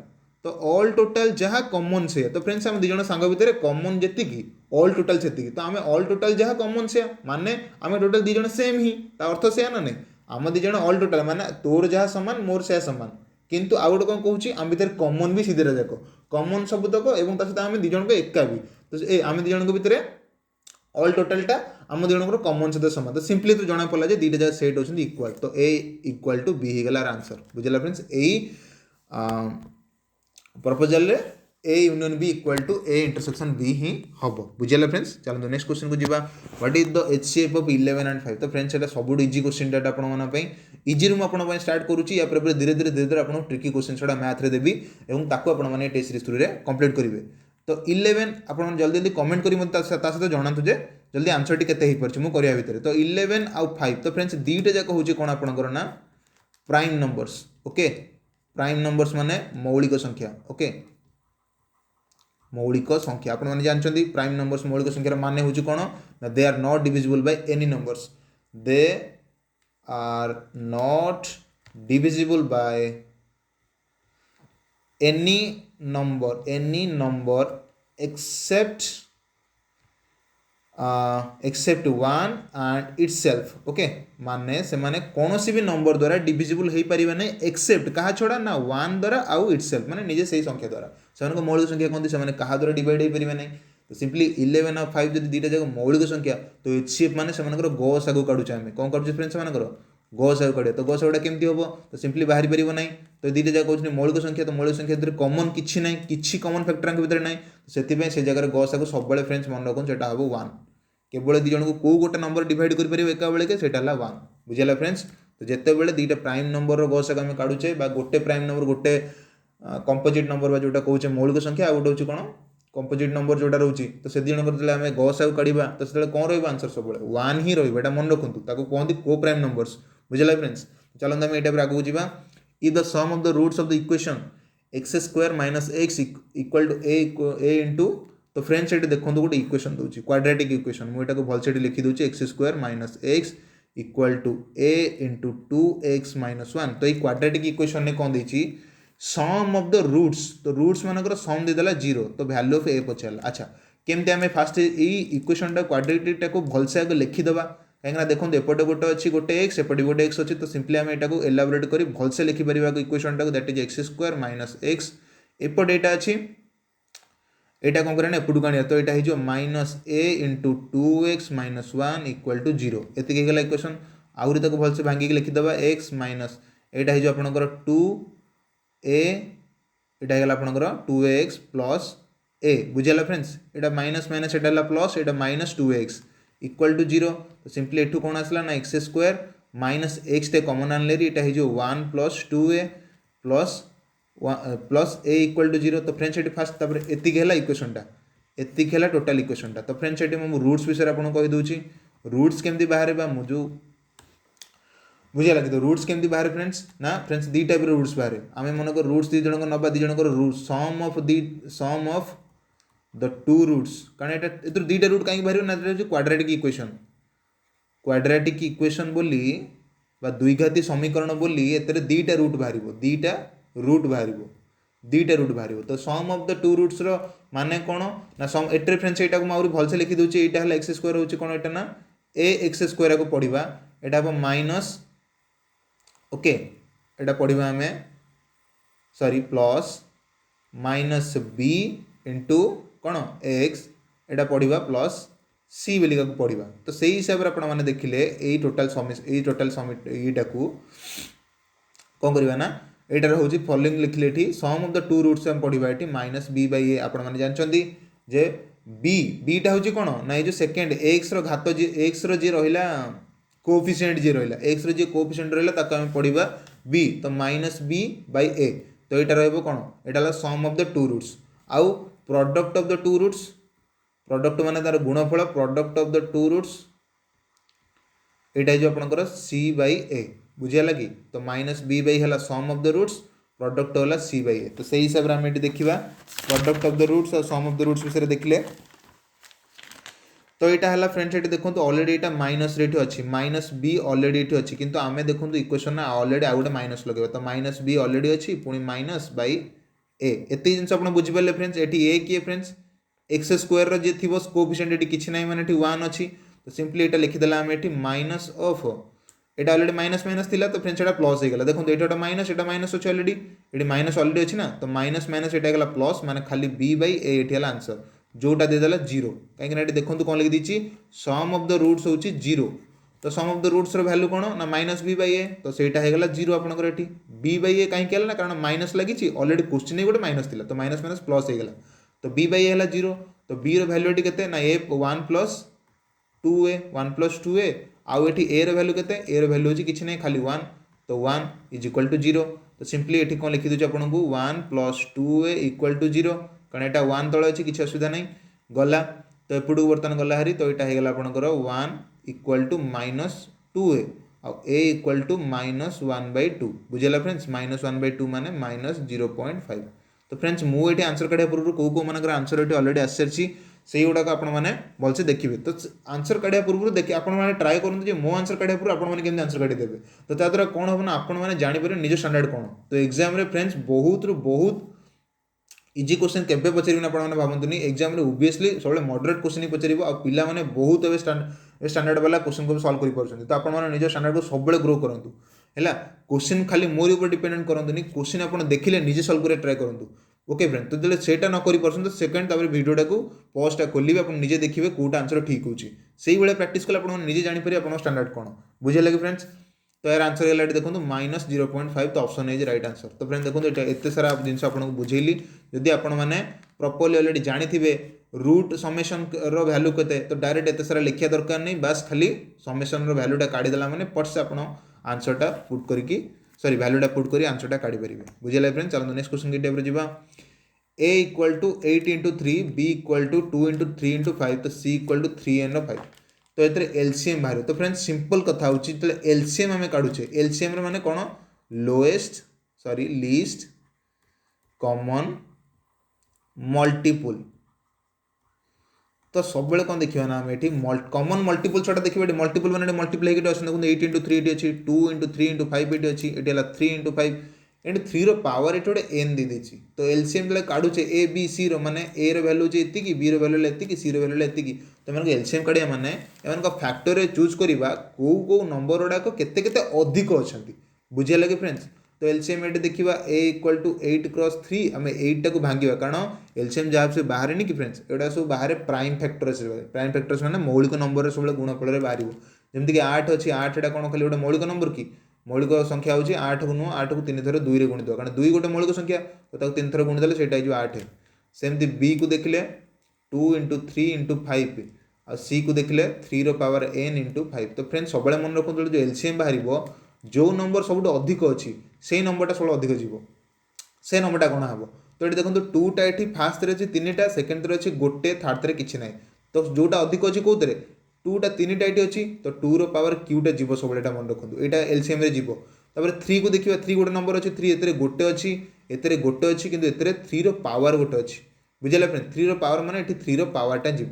तो ऑल टोटल जहाँ कॉमन से तो फ्रेंड्स आम दिज सांग भितर कॉमन जी ऑल टोटल से तो आम ऑल टोटल जहाँ कॉमन से माने आम टोटल दिज सेम ही अर्थ से ना नहीं आम दिज ऑल टोटल माने तोर जहाँ सामान मोर से सामान किंतु आउ गोटे कौन कहूँ आम भितर कॉमन भी सीधे जाक कॉमन सबुतक और सहित आम दिज एका भी तो आम दिज भितर ऑल टोटलटा आम दिजर कॉमन सहित सामान तो सिंपली तो जना पड़ा दीटा जगह सेट होती इक्वाल तो ए इक्वाल टू बी होगा आंसर बुझेगा फ्रेंड्स यही proposal A union B equal to A intersection B ही हम बुझेगा फ्रेंड्स चलो नेक्स्ट क्वेश्चन को जीवा what is the HCF of 11 and 5 तो फ्रेंड्स एटा सब इजी क्वेश्चन डाटा आपन इजी रूम आपन स्टार्ट करूची या पर धीरे धीरे आपन ट्रिकी क्वेश्चन छडा मैथ रे देबी एवं ताको आपन माने टेस्ट सीरीज थ्रू रे कंप्लीट करिवे तो 11 आपन जल्दी जल्दी कमेंट करी मत सहित जनातु जे जल्दी आंसर टी केते ही परछि मु करिया भितर तो 11 आउ 5 तो फ्रेंड्स दीटा जाक होची कोन आपनकर ना prime numbers okay prime numbers माने मौलिक संख्या ओके मौलिक संख्या आपण माने जानछंती प्राइम नंबर्स मौलिक संख्या माने होची कोन ना they are not divisible by any numbers they are not divisible by any number except one and itself okay माने से माने कौनसी भी नंबर द्वारा डिविजिबल हो पारे ना एक्सेप्ट कहा छड़ा ना वन द्वारा आउ इटसेल्फ माने निजे सही संख्या द्वारा से मौलिक संख्या कहते हैं क्या द्वारा डिवाइड हो पारे ना तो सिंपली 11 और 5 जब दीटा जगह मौलिक संख्या तो एचसीएफ माने से गस आगु काढुचे आमे कौन काढुचे फ्रेंड्स से गस आगु काढे तो गस आगुटा केमती हम तो सिंपली बाहरी पार ना तो दीटा जगह कहते मौलिक संख्या तो मौलिक संख्या भितर कॉमन किछि ना किछि कॉमन फैक्टर भितर ना से से जगह गस आगु सब फ्रेंड्स मन रखुन सेटा हम 1 केवल दी जन को कौ गोटे नंबर डिवाइड कर पारे एका बेले के सेटा 1 बुझेगा फ्रेंड्स तो जिते बेले दीटा प्राइम नंबर गस आगु आम काढुचे गोटे प्राइम नंबर गोटे कंपोजिट नंबर बा जोटा कहूँ मौलिक संख्या आ गोटे हूँ कौन कंपोजिट नंबर जोटा रोचे तो से दिजन आम गस आगु काढ़ा तो से कौन रनसर सब 1 ही रहा मन रखु कहते को प्राइम नंबर्स बुझेगा फ्रेंड्स चलते आम ये आगे जावा if the sum of the roots of the equation x square minus x equal to a into तो फ्रेंड्स ये देखो गोटे इक्वेशन दूसरी क्वाड्रेटिक इक्वेशन मुझे भलसे लिखी दूसरी x square minus x equal to a into 2x minus 1 तो ये क्वाड्रेटिक इक्वेशन ने कौन देती सम ऑफ द रूट्स तो रूट्स मानकर सम देदेला 0 तो वैल्यू ऑफ ए पचारा अच्छा केमती आम फास्ट यही इक्वेशन टा क्वाड्रेटिक टाको भलसे आगे लिखिदेवा कहीं देखो एपटे गोटे अच्छी गोटे एक्स एपटे गोटे एक्स अच्छी तो सिंपली आम यहाँ एलाबोरेट कर भलसे लिखिपर इक्वेशन टाक that is x square minus x एपटे यहाँ अच्छी यहाँ कौन करें एपटू आने तो यहाँ हो minus a into 2x minus 1 equal to 0 एतिक होगा इक्वेशन आहरी तक भलसे भांगिक लिखिदेवा एक्स माइनस यहाँ हो आपंकर 2a यहाँ है आपंकर 2x प्लस ए बुझेगा फ्रेंड्स यहाँ माइनस माइनस यहाँ प्लस यहाँ माइनस 2x इक्वल टू 0 तो सिंपली एठू कौन आसला ना एक्स स्क्वायर माइनस एक्स टे कमन आनले यहाँ हो 1 plus 2a plus a equal to 0 तो फ्रेंड्स ये फास्ट एतिक है इक्वेशनटा एतिक है टोटाल इक्वेशनटा तो फ्रेंड्स ये मुझे रूट्स विषय आपको कहीदे रूट्स केमती बाहर मुझे बुझेगा कि तो रूट्स केमती बाहर फ्रेंड्स ना फ्रेंड्स दी टाइप रूट्स बाहर आम मनक रूट्स दी जन नवा दी जनकर root sum of the two roots कारण ये दीटा रूट कहीं बाहर ना क्वाड्रेटिक इक्वेशन बोली द्विघाती समीकरण बोली एतरे दीटा रूट बाहर दीटा रूट बाहर तो sum of the two roots रो माने कौन ना सम एट्रे फ्रेंड्स यहाँ मुझे भलसे लिखी दूसरी यहाँ है एक्स स्क्वायर हो कौन यहाँ ना ए एक्स स्क्वायर को पढ़ा यहाँ हम माइनस ओके यहाँ पढ़ा आम sorry plus minus b into कौन एक्स यहाँ पढ़ा प्लस सी बोलिका पढ़ा तो से हिसाब से आपने देखिले यही टोटाल समिट यहीटा को कौन करवा ना यहाँ हूँ फॉलोइंग लिखिले ये सम ऑफ द टू रूट्स आम पढ़ा ये माइनस बी बाई ए आपने जानते जे बीटा हूँ कौन ना ये जो सेकेंड एक्स घात एक्स जी रहा कोफिशिएंट जी रहा एक्स जी कोफिशिएंट रहा आम पढ़ा बी तो माइनस बी बाई ए तो यहाँ रहा कौन यहाँ sum of the two roots आउ product of the two roots product माने तार गुणफल product of the two roots यहाँ जो आपंकर सी बाई ए बुझीगला कि तो माइनस बी बाई है सम ऑफ द रूट्स प्रोडक्ट है सी बाई ए तो से हिसाब से आम ये देखा प्रोडक्ट ऑफ द रूट्स और सम ऑफ द रूट्स विषय देखिले तो यहाँ है फ्रेंड्स ये देखो ऑलरेडी यहाँ माइनस रेट अच्छी माइनस बी ऑलरेडी ये अच्छी किंतु आम देखो इक्वेशन ना ऑलरेडी आउ गोटे माइनस लगे तो माइनस बी ऑलरेडी अच्छी पुणी माइनस बाई ए एति जिनस आपण बुझी पाले फ्रेंड्स एटी ए किए फ्रेंड्स एक्स स्क्वायर रो जे थिबो कोएफिशिएंट एटी किछि नै माने एटी 1 अछि तो सिंपली एटा लिखि देला हम eighty minus of Etah already minus minus थिला तो फ्रेंड्स एटा प्लस हे गेला देखो एटा माइनस अछि ऑलरेडी एटी माइनस ऑलरेडी अछि ना तो माइनस माइनस एटा गेला प्लस माने खाली b बाय a एटी हला आंसर जोटा दे देला 0 काहे कि एटी देखंतु कोन लिखि दिछि सम ऑफ द रूट्स होछि 0 तो सम ऑफ द रूट्स रो वैल्यू कोन ना माइनस b बाय a तो सेटा हे गेला 0 आपनकर एटी b बाय a काहे केला ना कारण माइनस लागिछि ऑलरेडी क्वेश्चन गोटे माइनस थिला तो माइनस माइनस प्लस हे गेला तो b बाय a हला 0 तो b रो वैल्यू एटी केते ना a 1 प्लस 2a आउ एटी a रो वैल्यू केते a रो वैल्यू होछि किछि नै खाली 1 तो 1 इज इक्वल टू 0 तो सिंपली एटी कोन लिखि दोछि आपन को 1 प्लस 2a इक्वल टू 0 कारण एटा 1 तळे अछि किछि असुविधा नै गला तो एपडू बर्तन गला हरी तो एटा हे गेला आपनकर 1 इक्वल टू माइनस 2a आ a equal to minus 1 by 2 बुझेला फ्रेंड्स माइनस 1 बाय 2 माने माइनस 0.5 तो फ्रेंड्स मु एटी आंसर काढिया पूर्व को मानकर आंसर एटी ऑलरेडी आसरछि से गुड़ा आपण मैंने भलसे देखिए तो आंसर काढ़ा पूर्व देखिए आपण मैंने ट्राए करूँ जे मो आंसर काढ़ा पूर्व आपण मैंने केमती आंसर काढ़ी देवे तो त्या द्वारा कौन हम ना आपण मैंने जापर निज स्टैंडर्ड कौन तो एग्जाम रे फ्रेंड्स बहुत रु बहुत इजी क्वेश्चन केबे पचारिबे आपण मैंने भावतुनी एग्जाम रे ओबियसली सब मॉडरेट क्वेश्चन ही पचारिबो आ पिला माने बहुत एबे स्टैंडर्ड वाला क्वेश्चन को सॉल्व करि परछन तो आपण मैंने निज स्टैंडर्ड को सब ग्रो करंतु हैला क्वेश्चन खाली मोर ऊपर डिपेंडेंट करंतुनी क्वेश्चन आपण देखिले निजे सॉल्व करे ट्राई करंतु ओके फ्रेंड तो जब सेटा न करि परछन तो सेकंड तापर वीडियोटा को पॉजटा खोलिबे आपण निजे देखिबे कोटा आंसर ठीक होची सेही बेले प्रैक्टिस कला आपण निजे जानि परि आपण स्टैंडर्ड कोन बुझे लगे फ्रेंड्स तो यार आंसर गेला देखो माइनस 0.5 तो ऑप्शन इज राइट आंसर तो फ्रेंड देखो एते सारा जिनस आपको बुझेली जदि आपण माने प्रॉपर्ली ऑलरेडी जानिथिबे रूट समेशन रो वैल्यू केते तो डायरेक्ट एते सारा लिखिया दरकार नहीं बस खाली समेशन रो वैल्यूटा काढी देला माने पट से आपण आंसरटा पुट करके सॉरी वैल्यूटा पुट करी आंसरटा काढी परिबे बुझेला फ्रेंड चलो नेक्स्ट क्वेश्चन के टाइप रे जीवा a equal to 8 into 3 b equal to 2 into 3 into 5 तो c इक्वल टू 3n 5 तो एतरे एलसीएम बाहर तो फ्रेंड्स सिंपल कथा होची तो एलसीएम हमें काढुचे एलसीएम रे माने कोन lowest sorry least common multiple तो सब बेले कौन देखिए ना ये कॉमन मल्टीपल छोटा देखिए मल्टीपल मैंने मल्टीप्लाई के देखो 8 इंटू 3 ये अच्छी 2 इंटू 3 इंटू 5 ये अच्छी ये 3 इंटू 5 एंड 3 रो पावर ये गोटे एन दे देछि तो एलसीएम जो काढुचे ए बी सी रो माने ए रो वैल्यू जे एतिकी बी रो वैल्यू एतिकी सी रो वैल्यू एतिकी तो मन एलसीएम काढिया माने एमन को फैक्टर रे चूज करबा को नंबर ओडा को केते केते अधिक अछंती बुझे लगे फ्रेंड्स तो एलसीएम ये देखा a इक्वल टू 8 क्रॉस 3 आम 8 टाक भांगा कारण एलसीएम जहाँ से बाहर नहीं कि फ्रेंड्स एटा सब बाहर प्राइम फैक्टर्स मैंने मौलिक नंबर सब गुणफल बाहर जमीक 8 अच्छी 8 एटा कौन खाली गोटे मौलिक नंबर कि मौलिक संख्या हूँ 8 को नुह 8 को 3 थर 2 रे गुणित कारण 2 गोटे मौलिक संख्या तो 3 थर गुणिदेले से 8 सेमती बी को देखिले 2 इंटू 3 इंटू 5 आ सी को देखिले 3 रो पावर n इंटू 5 तो फ्रेंड्स सब मन रखु जो एलसीएम बाहर जो नंबर सब अधिक अच्छी से नंबरटा सब अधिक जीव से नंबरटा कौन हम तो ये देखो 2टा ये फास्ट रे 3टा सेकेंड रे अच्छी गोटे थर्ड रे किसी ना तो जोटा अधिक अच्छी कौन 2टा 3टा ये अच्छी तो 2 रो पावर क्यूटा जीव सब मन रखु यहाँ एलसीएम रे जीव तापर 3 को देखिए 3 गोटे नंबर अच्छी 3 एते गोटे अच्छी एते गोटे अच्छी किंतु एते 3 रो पावर गोटे अच्छी बुझेगा फ्रेंड्स 3 रो पावर माने ये 3 रो पावरटा जीव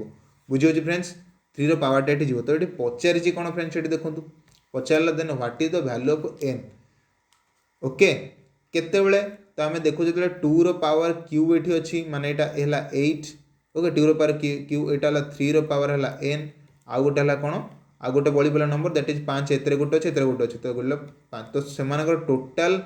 बुझे फ्रेंड्स 3 रो पावरटा ये जीव तो ये पचारि कौन फ्रेंड्स ये देखो पचारा then what is the value of n okay केते बेले तो आम देखो जो 2 रो पावर क्यू ये अच्छी माने यहाँ है 8 ओके 2 रो पावर क्यू यहाँ 3 रो पावर है n आउ गोटे है कौन आउ गोटे बड़ी पड़ा नंबर दैट इज 5 एते गोटे अच्छे एते गोटे अच्छे तो बोले 5 तो से टोटाल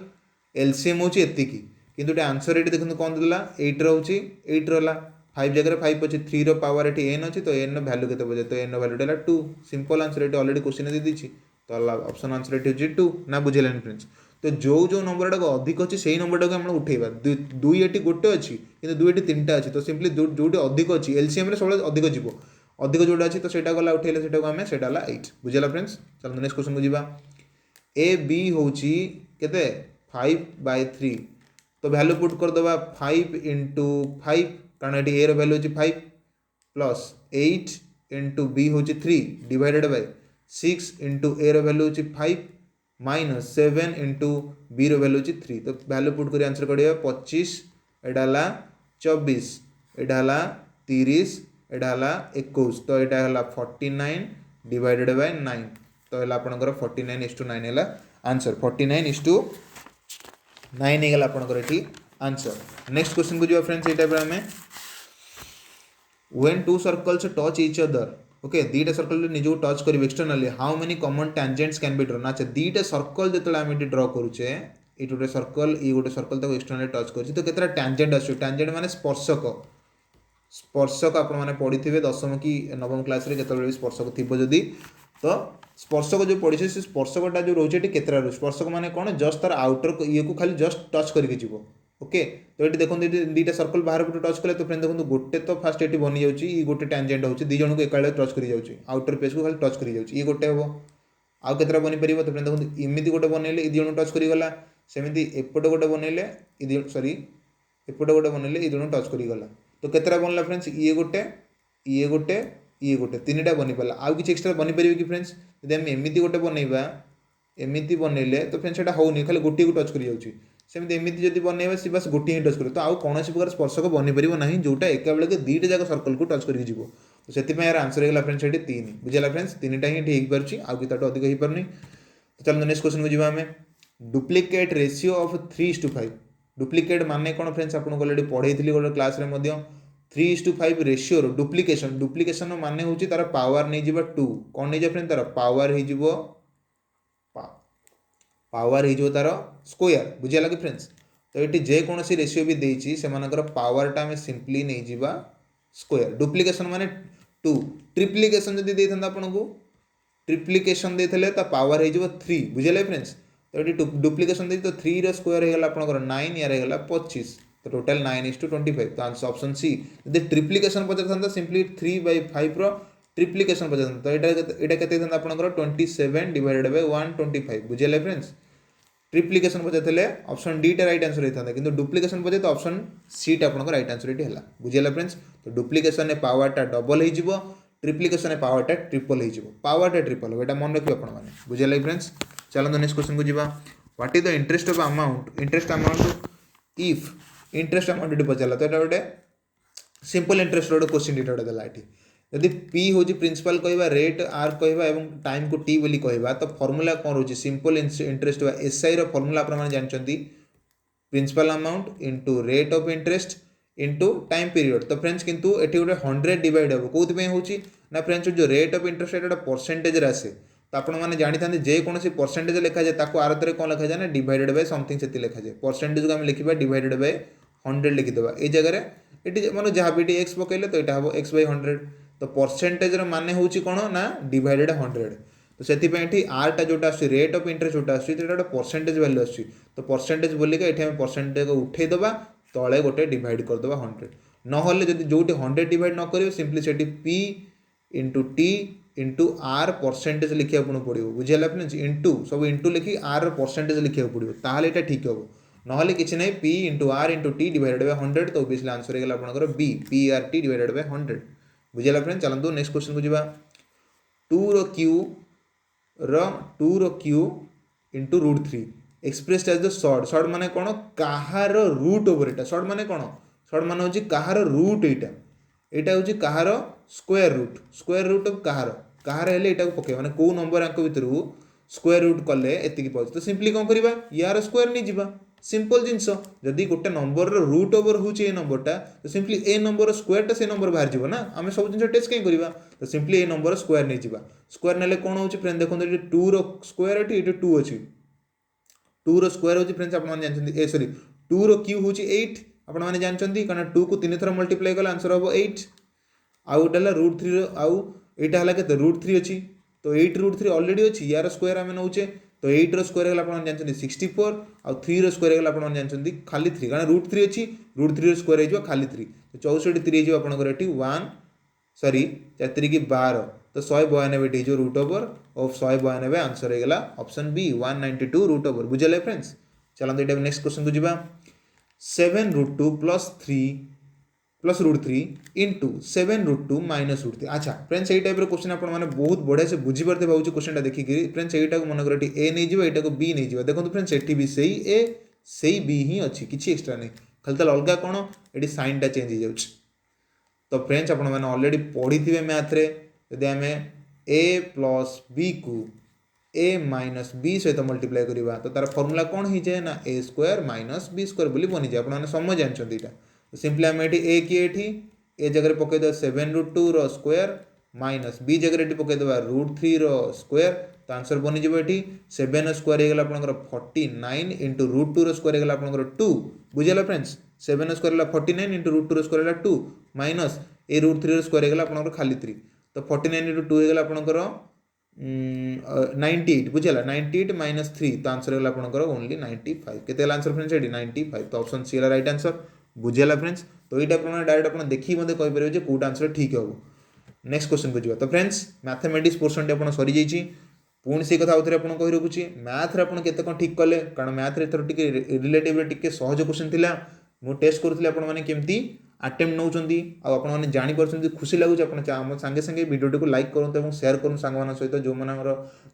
एलसीएम होची एतिकी किंतु ये आंसर ये देखो कौन देला 8 रोचे 8 रहा 5 जगह 5 अच्छे 3 रो पावर ये n अच्छी तो n रो वैल्यू केते बजे तो n रो वैल्यू 2 सिंपल आंसर ये ऑलरेडी क्वेश्चन दे दीची तो ऑप्शन आंसर ये 2 ना बुझेला फ्रेंड्स तो जो नंबर टाक अधिक अच्छी से नंबर टाक उठेबा 2 ये गोटे अच्छी कि 2 ये 3टा अच्छी तो सिंपली जो अधिक अच्छी एलसीएम सब अधिक जीव अधिक जोटा अच्छी तो सेटा गला उठेले सेटा आम से 8 बुझेला फ्रेंड्स चलो नेक्स्ट क्वेश्चन को जीवा ए बी होची केते 5/3 तो वैल्यू पुट कर दबा 5 इंटू 5 कारण ये ए रो वैल्यू होची 5 प्लस 8 इंटू बी होची 3 डिवाइडेड बाय 6 इंटू ए रो वैल्यू होची 5 माइनस 7 इंटू बी रो वैल्यू होची 3 तो वैल्यू पुट कर आंसर करिया 25 एटा हला 24 एटा हला 30 एटा हला 21 तो एटा हला 49 डिवाइडेड बाय 9 तो हला आपनकर 49:9 हला आंसर 49:9 हेगला आपनकर एठी आंसर। नेक्स्ट क्वेश्चन को जो फ्रेंड्स ये टाइप में when two circles touch each other okay दीटा सर्कल निजो टच कर externally how many common tangents can be drawn अच्छा दीटा सर्कल जो आम ड्र करुचे ये गोटे सर्कल ये गोटे सर्कल तक एक्सटर्नली टच कर तो केतरा टेंजेंट आस टेंजेंट माने स्पर्शक स्पर्शक आपने पढ़ी थे दशम कि नवम क्लास रे केतबेले स्पर्शक थी जदि तो स्पर्शक जो पढ़ी से स्पर्शकटा जो रोचे केतरा स्पर्शक माने कौन जस्ट तार आउटर ये को खाली जस्ट टच करके जीवो ओके तो ये देखो दीटा सर्कल बाहर पटे टच कले तो फ्रेंड देखो गोटे तो फास्ट ये बनी जाऊँगी ये गोटे टेंजेंट होची दी जन को एकाले टच कर जाऊँगी आउटर पेज को खाली टच कर जाऊँगी ये गोटे हम आउ केतरा बनी पार तो फ्रेंड देखो इमिति गोटे बनइले ये जन टच करगला सेमती एपटे गोटे बनइले सॉरी एपटे गोटे बनइले ये जन टच करगला तो केतरा बनला फ्रेंड्स ये गोटे ये गोटे ये गोटे तीन टा बनी पाला आउ किसी एक्सट्रा बनी पार कि फ्रेंड्स यदि आम एमती गोटे बनइबा एमती बनइले तो फ्रेंड्स सेटा होनी खाली गोटे को टच कर जाऊँगी सेमती एमती जब बनइबा सी बस गोटे ही टच कर तो आउ कौन प्रकार स्पर्शक बनी पार ना जोटा एका बेले दीटा जाक सर्कल को टच करके जीव तो से यार आंसर होगा फ्रेंड्स ये तीन बुझेगा फ्रेंड्स तीन टा ही ठीक हो पार्टी आउ कि अधिक हो पारनी तो चलो नेक्स्ट क्वेश्चन को जी डुप्लिकेट रेशियो ऑफ 3:5 डुप्लिकेट माने कौन फ्रेंड्स आपको अलरेडी पढ़ाई गोटे क्लास रे 3:5 रेशियो डुप्लिकेशन डुप्लिकेशन माने हूँ तार पावर नहीं जावा 2 कौन नहीं जा फ्रेंड तार पावर हो पावर हो तार स्क्वायर बुझे लगे फ्रेंड्स तो ये जेकोसी रेशियो भी देती से पावरटा आम सिंपली नहीं जावा स्क्वायर डुप्लिकेशन माने 2 ट्रिप्लिकेशन जब दे था आपको ट्रिप्लिकेशन देते तो पावर हो 3 बुझे फ्रेंड्स तो ये डुप्लिकेशन दे तो 3 रो स्क्वायर होगा आपंकर 9 यार होगा 25 तो टोटल 9:25 तो आंसर ऑप्शन सी यदि ट्रिप्लिकेशन पचार था सिंपली 3/5 रो ट्रिप्लिकेशन पचार तो यहाँ के आपंकर 27 डिवाइडेड बाय 125 बुझे फ्रेंड्स ट्रिप्लिकेशन पचार ऑप्शन डी टा राइट आंसर होता है कि डुप्लिकेशन पचार तो ऑप्शन सी टा आपंकर राइट आंसर ये है बुझे फ्रेंड्स तो डुप्लिकेशन पावरटा डबल हो ट्रिप्लिकेशन पावरटा ट्रिपल हो पावरटा ट्रिपल हो मन रखिए आपने बुझे फ्रेंड्स चलो नेक्स्ट क्वेश्चन को जीवा what is the interest of amount if interest amount पचारा तो यहाँ गोटे सिंपल इंटरेस्ट गोटे क्वेश्चन ये गोटे देला यदि पी हूँ प्रिंसिपल कहवा रेट आर कहवा और टाइम को टी बोली कहवा तो फर्मूला कौन रोचे सिंपल इंटरेस्ट एसआई रो फर्मूला आपने जानते principal amount into rate of interest into time period तो फ्रेंड्स किंतु ये गोटे 100 डिवाइड हम कौन हो फ्रेंड्स जो रेट ऑफ इंटरेस्ट है परसेंटेज आसे तो आपने जानी था जेकोसी परसेंटेज लिखा जाए आरत कौन लिखा जाए ना डिवाइडेड बाय समथिंग से लिखा जाए परसेंटेज को आम लिखा डिवाइडेड बाय 100 लिखिदेवा ये जगह ये मतलब जहाँ भी एक्स पकड़े तो यहाँ हम x/100 तो परसेंटेज मान हूँ कौन ना डिवाइडेड 100 तो से आरटा जोटा रेट ऑफ इंटरेस्ट जोटा गोटे परसेंटेज वैल्यू आस तो परसेंटेज बोलिका ये परसेंटेज को उठेदेवा तले गोटे डिवाइड करदे 100 नहले जब जो 100 डिवाइड न कर सिंपली से P into T into R percentage लिखा पड़ो बुझेगा फ्रेंड्स इंटू सब इंटू लिखी आर परसेंटेज लिखा पड़ो ताहले ये ठीक हम नहले किसी ना P into R into T divided by 100 तो ओबियसली आंसर होगा आपंकर बी PRT डिवाइडेड बाय 100 बुझेगा फ्रेंड्स चलते नेक्स्ट क्वेश्चन को जीवा 2 रो Q into √3 express as the short माने कौन कहार रूट ओवर एटा शॉर्ट माने कौन शॉर्ट माने होची कहार रूट एटा होची कहार स्क्वायर रूट ऑफ कहार हेले एटा को पके माने को नंबर आंक भीतर स्क्वायर रूट कले एतिकी पाउछ तो सिंपली कौन करबा यार स्क्वायर नहीं जीवा सिंपल जिनस जदि गोटे नंबर रूट ओवर होची ए नंबरटा तो सिंपली ए नंबर स्क्वायरटा से नंबर बाहर जीव ना आम सब जिन टेस्ट कहीं करवा तो सिंपली ए नंबर स्क्वायर नहीं जीवा स्क्वायर नेले कौन हो फ्रेंड देखो 2 रो स्क्वायर ये 2 अच्छी 2 रो स्क्वायर हो फ्रेंड्स आपने सॉरी 2 रो क्यू हूँ 8 आपने जानते कारण 2 को 3 थर मल्टीप्लाई कले आंसर हम 8 आउ गोटे √3 आउ यहाँ है के √3 अच्छी तो 8 √3 अलरेडी अच्छी यार स्क्वायर आम नौचे तो 8 रो स्क्वायर है आप जानते 64 आउ 3 रो स्क्वायर है आप जानते खाली 3 कारण √3 अच्छी √3 स्क्वायर हो खाली 3 तो 64 3 हो आपंकर ये 1 सॉरी 4 की 12 तो 192 जो रूट ओवर ऑफ 192 आंसर होगा ऑप्शन बी 192 रूट ओवर बुझे फ्रेंड्स चलते ये नेक्स्ट क्वेश्चन को जीवा 7√2 प्लस √3 इंटू 7√2 माइनस √3 अच्छा फ्रेंड्स यही टाइप क्वेश्चन आप बहुत बढ़िया से बुझीपारे भाई क्वेश्चन देखिए फ्रेंड्स यहाँ मन कर ए नहीं जाए यहाँ बी नहीं जाए देखो फ्रेंड्स ये भी सही ए सही बी ही अच्छी किसी एक्सट्रा नहीं खाली तो अलग कौन ये साइनटा चेंज हो जाए तो फ्रेंड्स आपने अलरेडी पढ़ी थे मैथ रे यदि आम a प्लस बी को ए माइनस बी सहित मल्टीप्लाई करवा तो तार फर्मूला कौन हो जाए ना ए स्क्वायर माइनस बी स्क्वायर बोली बनी जाए आपने समझ जानते यहाँ सिंपली आम ये ए कि ए जगह पकईदे 7√2 स्क्वायर माइनस बी जगह पकईदे √3 स्क्वायर तो आंसर बनीज ये 7 स्क्वायर होगा आपंकर 49 इंटू √2 स्क्वायर होगा आपंकर 2 बुझेगा फ्रेंड्स 7 स्क्वायर है 49 इंटू √2 स्क्वायर है 2 माइनस ए √3 स्क्वायर होगा आपंकर खाली 3 तो 49 इंटू 2 होगा आपंकर 98 बुझेगा 98 माइनस 3 तो आंसर होगा आपंकर ओनली 95 केते आंसर फ्रेंड्स ये 95 तो ऑप्शन सी है राइट आंसर बुझेगा फ्रेंड्स तो ये डायरेक्ट आप देखिए मत कहींपर कौट आंसर ठीक हम नेक्स्ट क्वेश्चन को जी तो फ्रेंड्स मैथमेटिक्स पोर्सन आप सरी जाइए पुणी से कथा आउे आपको कही रखुच्छी मैथ्रे आप केते कौन ठीक कले कारण मैथ्रे थोड़ा टी रिलेटिव टी सहज क्वेश्चन थी मुझे टेस्ट करूँ आपने केमती अटेम्प्ट नौ आपने जापर खुशी लगुच आप सागे सागे भिडियो को लाइक करूँ और शेयर करूँ सांग सहित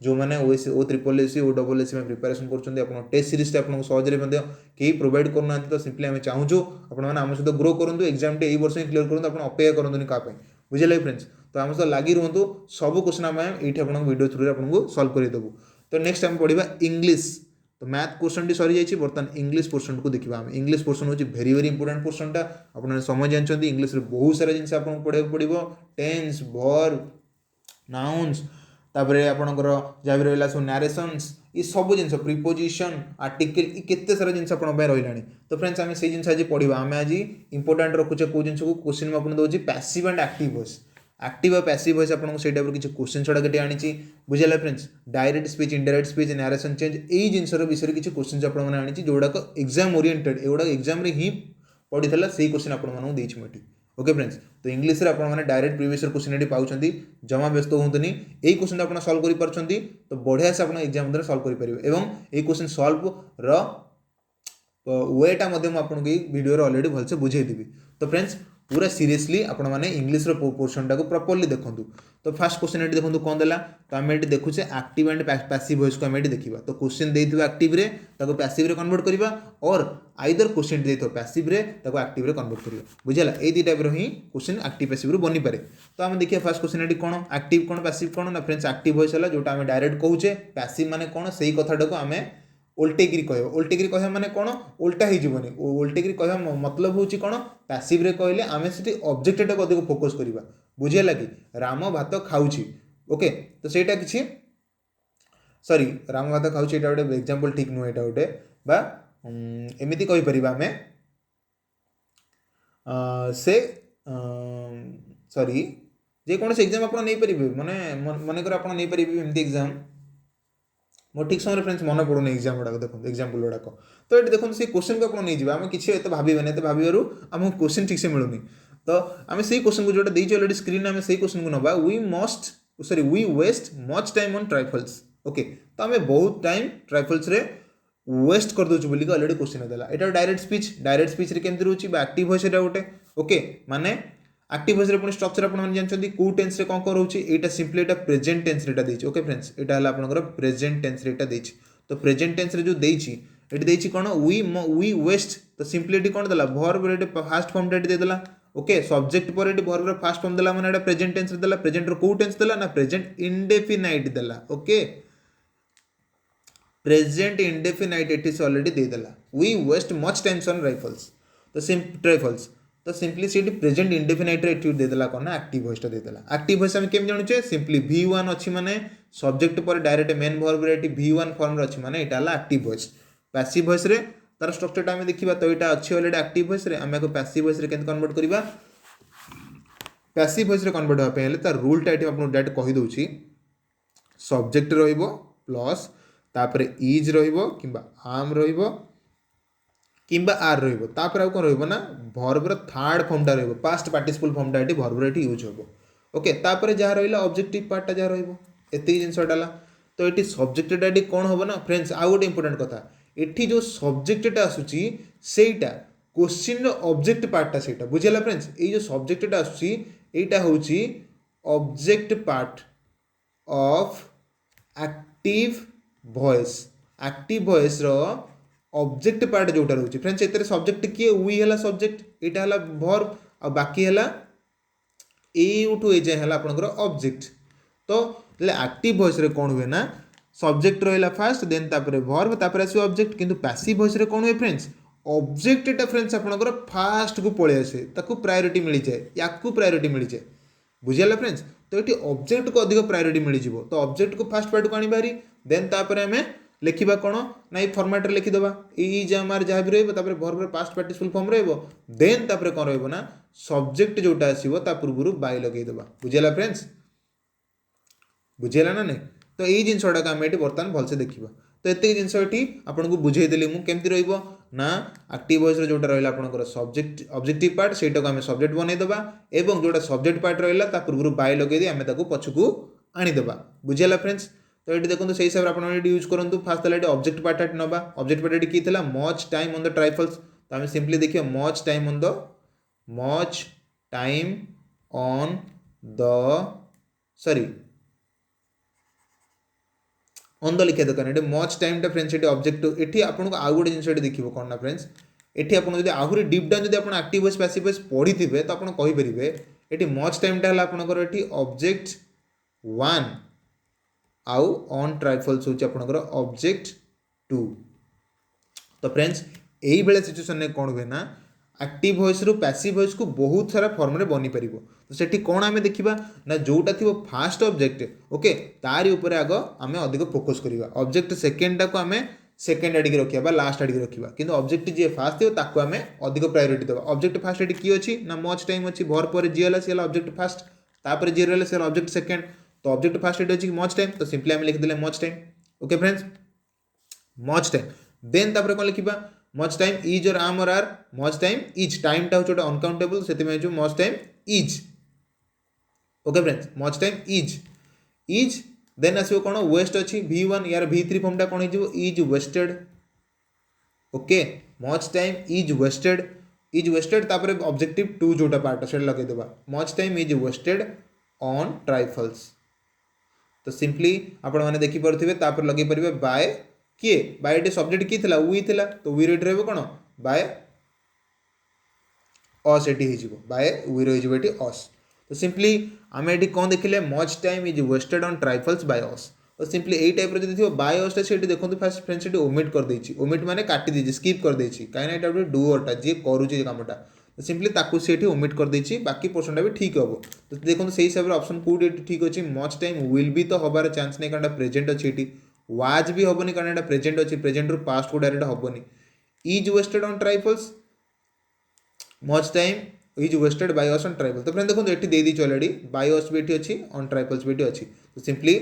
जो मैंने O triple SC O double SC में प्रिपेरेसन कर टेस्ट सीरीज आपको सहजरे कहीं प्रोवाइड करना तो सिंपली आम चाहूँ आपम सहित ग्रो करूँ एग्जाम टे वर्ष ही क्लीयर करूँ आप अपेक्षा करूँ क्या बुझे फ्रेंड्स तो आम सहित लगी रुहतु सब क्वेश्चन आम ये वीडियो थ्रू आपको सल्व करदेबू तो नेक्स्ट आम पढ़ा इंग्लिश तो मैथ पोर्सन टी सरी जाइए बर्तमान इंग्लिश पोर्सन को देखा आम इंग्लिश पोर्सन हूँ भेरी भेरी इंपोर्टेंट पोर्सनटा आपने समझ जानते इंग्लिश बहुत सारा जिन आपको पढ़ाई पड़ो टेन्स वर्ब नाउन्स तापर आपंकर जहाँ भी रहा सब नारेसन्स ये सब जिन प्रिपोजिशन आर्टिकल केते सारा जिन रहा तो फ्रेंड्स आम से जिन आज पढ़ा आम आज इंपोर्टेंट रखुचे कौ जिन को क्वेश्चन में आपको दूसरी passive and active voice active और पैसिव वॉइस आपको से टाइप किसी क्वेश्चन छड़ा के आनी बुझेगा friends direct speech indirect speech narration change यही जिनसर विषय किसी क्वेश्चन आपने आनी जोड़ाक एग्जाम ओरिएंटेड एगुड़ा एग्जाम ही पड़ी था से क्वेश्चन आपको मुझे ओके फ्रेंड्स तो इंग्लिश रे आपने डायरेक्ट प्रीवियस क्वेश्चन ये पाँच जमा व्यस्त होंतुनि यही क्वेश्चन आप सल्व कर तो बढ़िया से आप एग्जाम सल्व करेंगे और ये क्वेश्चन सल्व वेटा आपको वीडियो ऑलरेडी भलसे बुझेदेवी तो फ्रेंड्स पूरा सीरियसली आपण मैंने इंग्लिश पोर्सन टाक प्रॉपर्ली देखूँ तो फास्ट क्वेश्चन ये देखो कौन देला तो आम ये देखुचे एक्टिव एंड पैसिव वॉइस को आम ये देखा तो क्वेश्चन देइथिबा एक्टिव रे ताको पैसिव रे कन्वर्ट करबा और आइदर क्वेश्चन देइथो पैसिव रे ताको एक्टिव रे कन्वर्ट करबा बुझला ए दी टाइप रो ही क्वेश्चन एक्टिव पैसिव रो बनी पारे तो आम देखिए फास्ट क्वेश्चन ये कौन एक्टिव कौन पैसिव कौन ना फ्रेंड्स एक्टिव वॉइस है जोटा आम डायरेक्ट कहूचे पैसिव माने कौन से कथाटा को आम ओल्टेगिरी कह माने कौन उल्टा होनी ओल्टेगिरी कह मतलब हूँ कौन पैसिव रे कहले आम से ऑब्जेक्ट टाक अधिक फोकस करवा बुझेगा कि राम भात खाऊची ओके तो सेटा किसी सॉरी राम भात खाऊची गोटे एग्जांपल ठीक नुह यहाँ गोटे बा एमती कहीपर आम से सॉरी जेकोसी एग्जाम आप नहीं पारे माने मनकर आप नहीं पारे एमती एग्जाम मोर ठीक समय फ्रेंड्स मन पड़ूनी एग्जाम गुड़ाक देखो एग्जाम्पल गुड़ाक तो ये देखो से क्वेश्चन को आप नहीं जाए आम किसी एत भावेनि एत भावर आमको क्वेश्चन ठीक से मिलूनी तो आम से क्वेश्चन को जो देती अलरेडी स्क्रीन आम से क्वेश्चन को नवा we waste much time on trifles okay तो आम बहुत टाइम ट्राइफल्स रे वेस्ट कर दूँ बोलिक अलरेडी क्वेश्चन देला यहाँ डायरेक्ट स्पीच रे केमती रोचे एक्टिव वॉइस गोटे ओके माने एक्टिव वॉइस पुणी स्ट्रक्चर आप जानते कौ टेन्स रे कौन कौन रोचे यहाँ सिंपली यहाँ प्रेजेंट टेन्स रेटा देछि ओके फ्रेंड्स यहाँ है आपंकर प्रेजेंट टेन्स रेटा देछि तो प्रेजेंट टेन्स रे जो देछि ये देछि कौन वी वेस्ट तो सिंपली ये कौन देला वर्ब रे फास्ट फॉर्म टा देदेला ओके सब्जेक्ट पर ये वर्ब रे फास्ट फॉर्म देला माने प्रेजेंट टेन्स रे देला प्रेजेंट रो कौ टेन्स देला ना प्रेजेंट इंडेफिनाइट देला okay present indefinite it is already देदेला we waste much times on rifles trifles तो सिंपली सी प्रेजेंट इंडेफिनाइट रे देदेला कौन ना एक्टिव वॉइस देदेला एक्टिव वॉइस आम केम जानूचे सिंपली V1 अच्छी माने सब्जेक्ट पर डायरेक्ट मेन वर्ब रे V1 फॉर्म रे अच्छी माने एटा हला एक्टिव वॉइस पैसिव वॉइस रे तार स्ट्रक्चर आम देखा तो यहाँ अच्छी ऑलरेडी एक्टिव वॉइस रे आम पैसिव वॉइस रे केमती कन्वर्ट करबा पैसिव वॉइस रे कन्वर्ट होगा पहले तार रूल टा एठी आपन डायरेक्ट कहि दउची सब्जेक्ट रहिबो प्लस तापर इज रहिबो किंबा आम रहिबो किंबा आर रहिबो तापर आ कोन रहिबो ना वर्ब रो थर्ड फॉर्म टा रहिबो पास्ट पार्टिसिपल फॉर्म टा एठी वर्ब रे एठी यूज होबो ओके तापर जहा रहिला ऑब्जेक्टिव पार्ट टा जहा रहिबो एते जिंस डाला तो एठी सब्जेक्ट टा एठी कोन होबो ना फ्रेंड्स आ गोटे इंपोर्टेंट कथा एठी जो सब्जेक्ट टा आसुची सेटा क्वेश्चन रो ऑब्जेक्ट पार्ट टा सेटा बुझिला फ्रेंड्स ए जो सब्जेक्ट टा आसुची एटा होउची object part of active voice रो ऑब्जेक्ट पार्ट जोटा रोचे फ्रेंड्स एतरे सब्जेक्ट किए वी है सब्जेक्ट एटा है वर्ब आ बाकी है ए टू ए जाए है आपंकर ऑब्जेक्ट तो एक्टिव वॉइस रे कौन हुए ना सब्जेक्ट रहा फास्ट देन तापर वर्ब तापर आसो ऑब्जेक्ट किंतु पैसिव वॉइस रे कोन हुए फ्रेंड्स ऑब्जेक्ट एटा फ्रेंड्स आपनकर फास्ट को पळे आसे ताकू प्रायोरिटी मिली जाए याकू प्रायोरिटी मिली जाए बुझियाला फ्रेंड्स तो ये ऑब्जेक्ट को अधिक प्रायोरिटी मिल जाव तो ऑब्जेक्ट को फास्ट पार्ट को आनी बारी देन तापर आम लिखा कौन ना ये फॉर्मेट लिखिदेवा इज आर जहाँ भी रही verb past participle form rain तापर कौन रहा सब्जेक्ट जोटा आसो पूर्व बाय लगेदेवा बुझेगा फ्रेंड्स बुझेगा ना नहीं तो यही जिनसटा आम ये बर्तमान भलसे देखा तो ये जिनस आपको बुझेदेली मुझे केमती रहा एक्टिव वॉइस जोटा रहा आपंकर सब्जेक्ट ऑब्जेक्टिव पार्ट से आम सब्जेक्ट बनईदेवा और जोटा सब्जेक्ट पार्ट रहा पूर्व बाय लगे आम पछकू आनीदेवा बुझेगा फ्रेंड्स तो ये देखो से हिसाब से आप यूज करूँ फास्ट ये ऑब्जेक्ट पार्ट ना ऑब्जेक्ट पार्ट ये किए मच टाइम ऑन द ट्राइफल्स तो आम सिंपली देखिए much time on the sorry on the लिखा दरकार ये मच टाइम टा फ्रेंड्स ये ऑब्जेक्ट ये आपको आउ गोटे जिन देखिए कौन ना फ्रेंड्स ये आपको आहरी डीप डाउन जब आप एक्टिव वॉइस पैसिव वॉइस पढ़ी थे तो आप कहींपे ये मच टाइम टा आपंकर ये ऑब्जेक्ट 1 आउ ऑन ट्राइफल्स हूँ आपंकर ऑब्जेक्ट 2 तो फ्रेंड्स यही बेले सिचुएशन में कौन हुए ना एक्टिव वॉइस रु पैसिव वॉइस को बहुत सारा फॉर्म रे बनी पारिबो तो सेठी कौन आमे देखिबा ना जोटा थी फास्ट ऑब्जेक्ट ओके तारी ऊपर आग आमे अधिक फोकस करिबा ऑब्जेक्ट सेकेंड टा को आमे सेकेंड आडिक रखिबा बा लास्ट आडिक रखिबा किंतु ऑब्जेक्ट जे फास्ट थियो ताको आमे अधिक प्रायोरिटी देबा ऑब्जेक्ट फास्ट एटी की अछि ना मच टाइम अछि भर पर जीएल से ऑब्जेक्ट फास्ट तापर जी रहले से ऑब्जेक्ट सेकेंड तो ऑब्जेक्ट फास्ट एटी अछि मच टाइम तो सिंपली आमे लिख देले much time okay friends much time then तापर कोन लिखिबा मच टाइम इज और आम or are much time is time टा होटा अनकाउंटेबल से जो much time is okay friends much time is then आसो कौन वेस्ट अच्छी V1 यार V3 फॉर्म टा कौन हो is wasted okay much time is wasted तापर ऑब्जेक्टिव 2 जोटा पार्ट से लगे देबा much time is wasted on trifles तो सिंपली आपण माने देखि परथिबे तापर लगे परिबे बाय किए बाय टे सब्जेक्ट की थिला वी थिला तो वी रेट रहबो कोन बाय अस एटी हे जिवो बाय वी रहि जिवो एटी अस तो सिंपली आम ये कौन देखिले much time is wasted on trifles by us तो सिंपली यही टाइप जब थी बाय अस से देखो फास्ट फ्रेंड्स ये ओमिट कर देछि ओमिट माने काटी देछि स्किप कर देछि काहे ना एटा गोटे डुअरटा जे करूछि कामटा तो सिंपली ताकू से ओमिट कर देछि बाकी पोर्शनटा भी ठीक हम तो देखो से हिसाब से ऑप्शन कोड ठीक अच्छे मच टाइम विल भी तो हबार चांस नहीं कारण प्रेजेंट अच्छी ये वाज भी हेनी कारण प्रेजेंट अच्छी प्रेजेंट रु पास्ट को डायरेक्ट हेनी is wasted on trifles much time is wasted by us on trifle तो फ्रेंड देखो ये दे दी ऑलरेडी बाय अस भी अच्छी ऑन ट्राइफल्स भी अच्छी तो सिंपली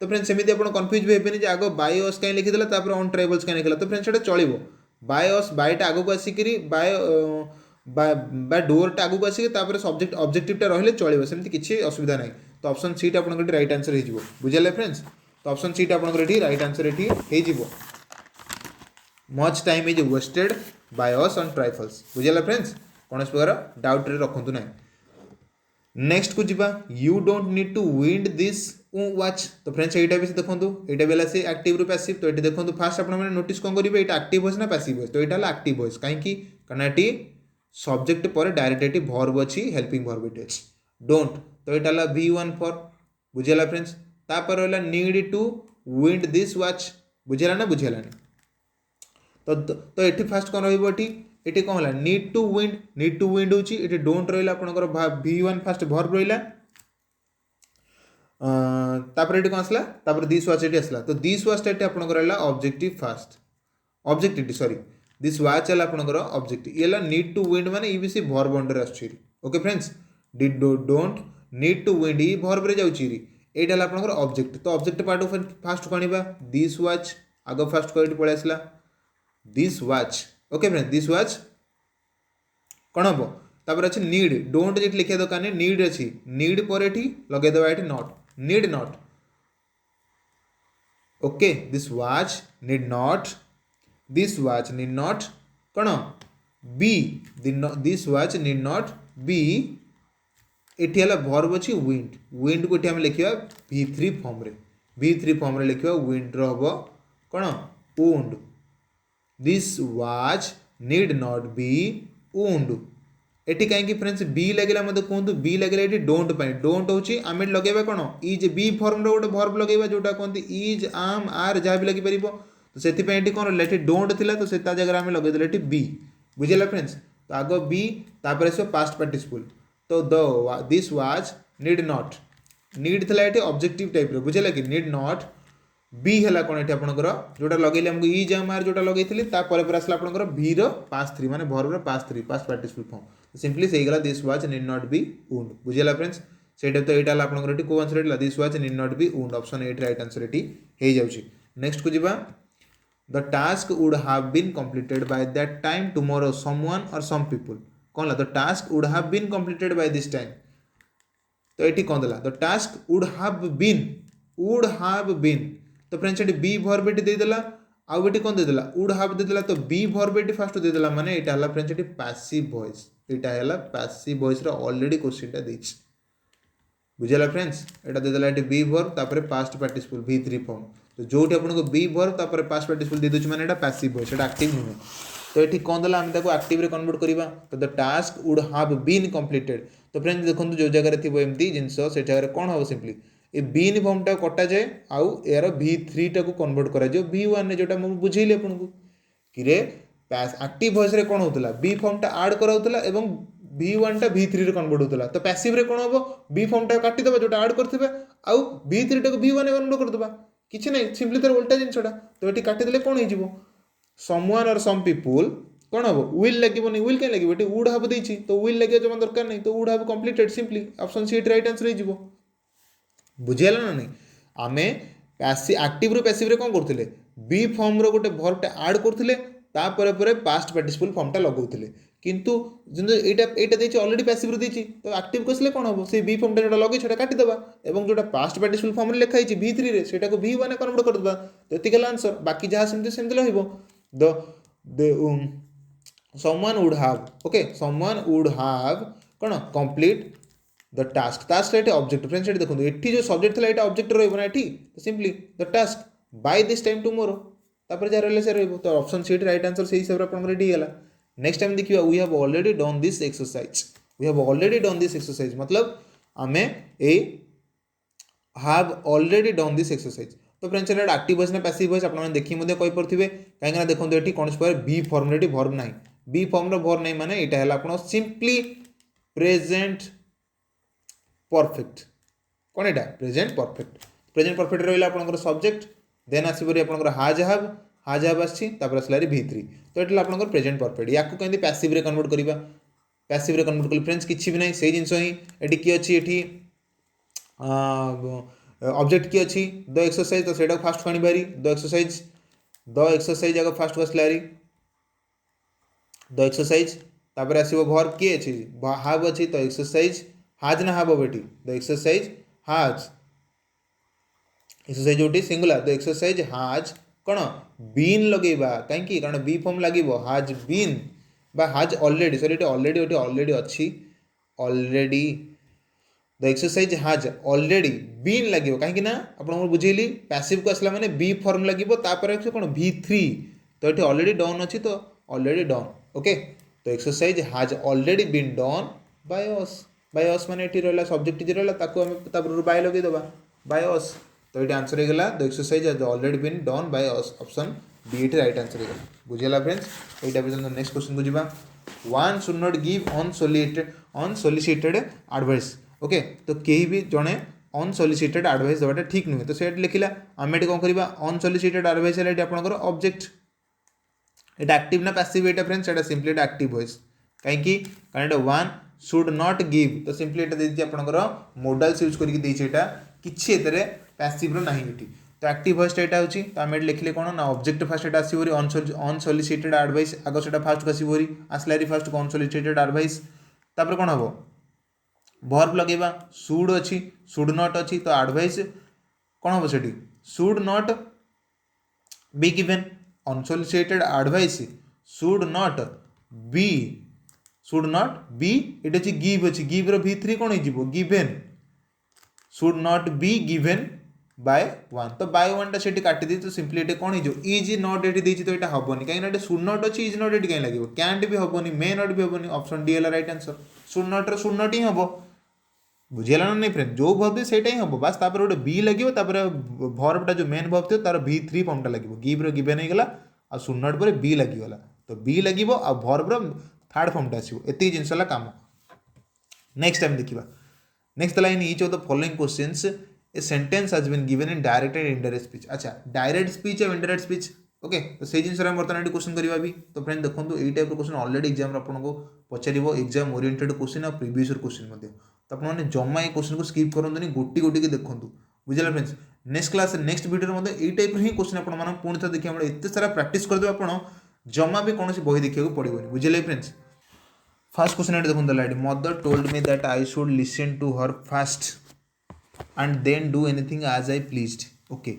तो फ्रेंड्स सेमती आप कन्फ्यूज भी हेनी आग बाय अस कहीं लिखिदेला ऑन ट्राइफल्स कहीं लिखला तो फ्रेंड्स चलो by us बायटा आगक Ashik bye डोरटा आगक Ashik subject ऑब्जेक्टिवटा रहिले चलो सेमती किसी असुविधा ना तो ऑप्शन सीट आप राइट आंसर हो बुझे फ्रेंड्स तो ऑप्शन सीट आप राइट आंसर ये much time is wasted by us on trifles बुझे फ्रेंड्स कौन प्रकार डाउट रे रखु ना नेक्स्ट को जीवा you don't need to wind this watch तो फ्रेंड्स यहाँ भी देखो यहाँ बेला से एक्टिव रु पैसिव तो ये देखो फास्ट आप नोटिस कौन करेंगे ये एक्टिव वॉइस ना पैसिव वॉइस तो यहाँ एक्टिव वॉइस कहीं ये सब्जेक्ट पर डायरेक्ट ये वर्ब अच्छी हेल्पिंग वर्ब ये डोंट तो यहाँ V1 फॉर बुझेगा फ्रेंड्स तापर रहा need to wind this watch बुझेगा ना बुझेगा तो ये फास्ट कौन रही ये कौन है नीड टू विंड होती डोंट रहा आपंकर V1 फास्ट भर्ब रहा तापर ये कौन आसला तापर दिस वाच ये आसला तो दिस वाच टा आपंकर रहा objective fast objective sorry this watch है आपंकर ऑब्जेक्टिव ये नीड टू विंड माने ये भी सी भर्ब अंडर आछी okay friends did don't need to wind ये भर्ब रे जाउची ये आपंकर ऑब्जेक्ट तो ऑब्जेक्ट पार्ट फास्ट को आनिबा दिस वाच आग फास्ट को पळे आसला this watch okay friends this watch कौन हम तापर अच्छे नीड डोंट जे लिखा दरकार नहीं नीड अच्छी नीड पर लगेदेवा ये not need not okay this watch need not कौन be this watch need not be एटी है भर्ब अच्छी विंड को ये लिखा V3 फॉर्म रे लिखा विंड रो कौन owned this watch need not B owned eighty कहीं फ्रेंड्स बी लगे मत कहतु बी लगे ये डोंट डोंट हूँ आम लगे कौन is B firm Rote verb लगे जोटा कहते इज आम आर जहाँ भी लगे तो से कौन ये डोंट थी तो से जगह आम लगे ये बी बुझेगा फ्रेंड्स तो आग बी तापर आस पास्ट पार्टिसिपल तो this was need not need था ये ऑब्जेक्टिव टाइप बुझेगा कि नीड नॉट बी है कौन ये आपंकर जोटा लगे आमको इज आम आर जोटा लगे आसला आपंकर भी पास्ट थ्री माने भर्बर past three past participle form simply से गला this was need not be wound बुझेगा फ्रेंड्स से तो यहाँ आपंकर को answer this was need not be wound option 8 right answer ये हो जाए नेक्स्ट को जीवा the task would have been completed by that time tomorrow someone or some people कौन the task would have been completed by this time तो ये कौन देला the task would have been तो फ्रेंड्स ये बी भर्ब ये देदेला आउ ये कौन देदेला वुड हैव देदेला तो बी भर्ब ये फास्ट देदेला माने एटा हला फ्रेंड्स ये पैसिव वॉइस एटा हला पैसिव वॉइस रा ऑलरेडी क्वेश्चन टा देछि बुझेला फ्रेंड्स एटा देदेला ये बी भर्ब तापर पास्ट पार्टिसिपल v3 फॉर्म तो जोटी आपको बी भर्ब तापर पास्ट पार्टिसिपल दे दोछि माने एटा पैसिव वॉइस एटा एक्टिव नुहे तो ये कौन देला हम ताको एक्टिव रे कन्वर्ट करिबा तो the task would have been completed तो फ्रेंड्स देखंतु जो जगह रे थिबो एम्ति जिंस से जगह कौन हो सिंपली ये बीन फॉर्म टा कटा जाए आउ यार v3 टा को कन्वर्ट करा जो v1 ने जोटा मैं बुझेली आपको कि रे एक्टिव वॉइस रे कौन होतला बी फॉर्म टा ऐड करा होतला एवं v1 टा v3 रे कन्वर्ट होतला तो पैसिव रे कौन हो बी फॉर्म टा काटी दबा जोटा ऐड करथिबे आउ v3 टा को v1 ने कन्वर्ट कर दबा किछि नै सिंपली तर उल्टा जिंसटा तो एटी काटी देले कौन हो जिवो समवन और सम पीपल कौन हम विल लगे नहीं विल क्या लगे ये वुड हैव देछि तो विल लगे जमा दरकार नहीं तो would have completed simply option C right answer हो बुझेगा ना नहीं आमे एक्टिव रू पैसिव रे कौन करथिले बी फॉर्म रो गोटे भर्ब टा ऐड करथिले तापर परे पास्ट पार्टिसिपल फॉर्म टा लगौथिले किंतु एटा देछि ऑलरेडी पैसिव रू देछि तो एक्टिव कसले कौन हो से बी फॉर्म टा जोटा लगे छोटा काटी दबा एवं जोटा पास्ट पार्टिसिपल फॉर्म रे लिखा हिछि v3 रे सेटा को v1 ने कन्वर्ट कर दबा तो एतिकल आंसर बाकी जहां सेमते रहइबो the someone would have okay someone would have कौन कंप्लीट द टास्क टास्क ये ऑब्जेक्ट फ्रेंड्स ये देखो ये जो सब्जेक्ट था ये ऑब्जेक्ट रहा ये तो simply the task by this time tomorrow तापर जहाँ रहा से रही तो ऑप्शन सी राइट आंसर से हिसाब से आपको रेडी है नेक्स्ट टाइम देखिए we have already done this exercise मतलब आमे ए have already done this exercise तो फ्रेंड्स ये एक्टिव वॉइस ना पैसिव वॉइस आपने देखिए मध्य कहि परथिबे कहीं देखो ये कौन से बी फॉर्म रे वर्ब ना बी फॉर्म रो वर्ब नहीं माने एटा है आपन सिंपली प्रेजेंट परफेक्ट कौन एटा प्रेजेंट परफेक्ट रहा आपंकर सब्जेक्ट देन आसपरी आपंकर हाज हैव आसी आसला v3 तो ये आपंकर प्रेजेंट परफेक्ट या कहीं पैसिव रे कन्वर्ट करवा पैसिव रे कन्वर्ट कले फ्रेंड्स किसी भी ना से जिन ही किए अच्छी ये ऑब्जेक्ट किए अच्छी द एक्सरसाइज तो सेटा फास्ट खाणी बारी द एक्सरसाइज आगे फास्ट आसला द एक्सरसाइज तापर आसो भर्ब किए अच्छी हैव अच्छी तो एक्सरसाइज हाज ना हैव बेटी द एक्सरसाइज हाज एक्सरसाइज जोटी सिंगुलर द एक्सरसाइज हाज कौन बीन लगेबा कहीं कारण बी फॉर्म लगे हाज बीन बा हाज ऑलरेडी सॉरी ऑलरेडी अच्छी already the exercise has already been लगे कहीं आपको बुझेली पैसिव को आसला माने बी फॉर्म लगे कौन v3 तो ये ऑलरेडी डन अच्छी तो ऑलरेडी डन ओके तो exercise has already been done by us माने ये रहा सब्जेक्ट जे रहा बाय लगे दबा बाय अस तो ये आंसर हो गला the exercise has already been done by us option b right answer हो गला बुझेला फ्रेंड्स एटा पे नेक्स्ट क्वेश्चन को जीवा one should not give unsolicited advice okay तो कहीं भी जड़े अनसोलिसिटेड एडवाइस देवाटा ठीक नुहे तो से लिखला आम ये कौन करवा अनसोलिसिटेड एडवाइस है आपंकर ऑब्जेक्ट ये एक्टिव ना पैसिव ये फ्रेंड्स ये सिंपली एक्टिव वॉइस कहीं कारण वन शुड नॉट गिव तो सिंपली ये देती आपंकर मोडाल्स यूज करके किसी पैसिव ना ये तो एक्टिव वॉइस यहाँ होची तो आम लिखले कौन ना ऑब्जेक्ट फास्ट ये आसोरी अनसोलिसिटेड एडवाइस आग से फास्ट आसोरी आसला फास्ट को अनसोलिसिटेड एडवाइस तापर कौन हम भर्ब लगेबा शुड अच्छी शुड नॉट अच्छी तो एडवाइस कौन हम से should not be given unsolicited advice should not be ये गिव अच्छी गिव रो v3 कौन हो given should not be given by 1 तो बाय 1 से काटी दी तो सिंपली ये कौन हो इज नॉट ये देती तो यहाँ हेनी कहीं शुड नॉट अच्छी इज नॉट ये कहीं लगे कैंट भी हेनी मे नॉट भी हेनी ऑप्शन डी है राइट आंसर शुड नॉट ही हम बुझीगला ना नहीं फ्रेंड जो भर्व से हम बस गोटे बी लगे भर्वटा जो मेन भर्व थी तार V3 फॉर्मटा लगे गिव्र गिवेन होगा आ शुड नॉट पर बी लगिगला तो बी लगे आ भर्वर थर्ड फॉर्मटा आसो ये जिनस कम नेक्स्ट टाइम देखा next line each of the following questions a sentence has been given in direct and indirect speech अच्छा डायरेक्ट स्पीच और इनडायरेक्ट स्पीच ओके तो से जिन बर्तमान क्वेश्चन करवा भी तो फ्रेंड देखो यही टाइप क्वेश्चन ऑलरेडी एग्जाम आपको पचार एग्जाम ओरिएंटेड क्वेश्चन और प्रीवियस क्वेश्चन तो आपने जमा ये क्वेश्चन को स्किप करते गोटी गोटी की देखो बुझे friends next class next video यही टाइप ही क्वेश्चन आप पुणी थे देखिए एत सारा प्राक्ट करदे आप जमा भी कौन बही देखा पड़ोनी बुझे फ्रेंड्स फर्स्ट क्वेश्चन देखो light mother told me that I should listen to her first and then do anything as I pleased okay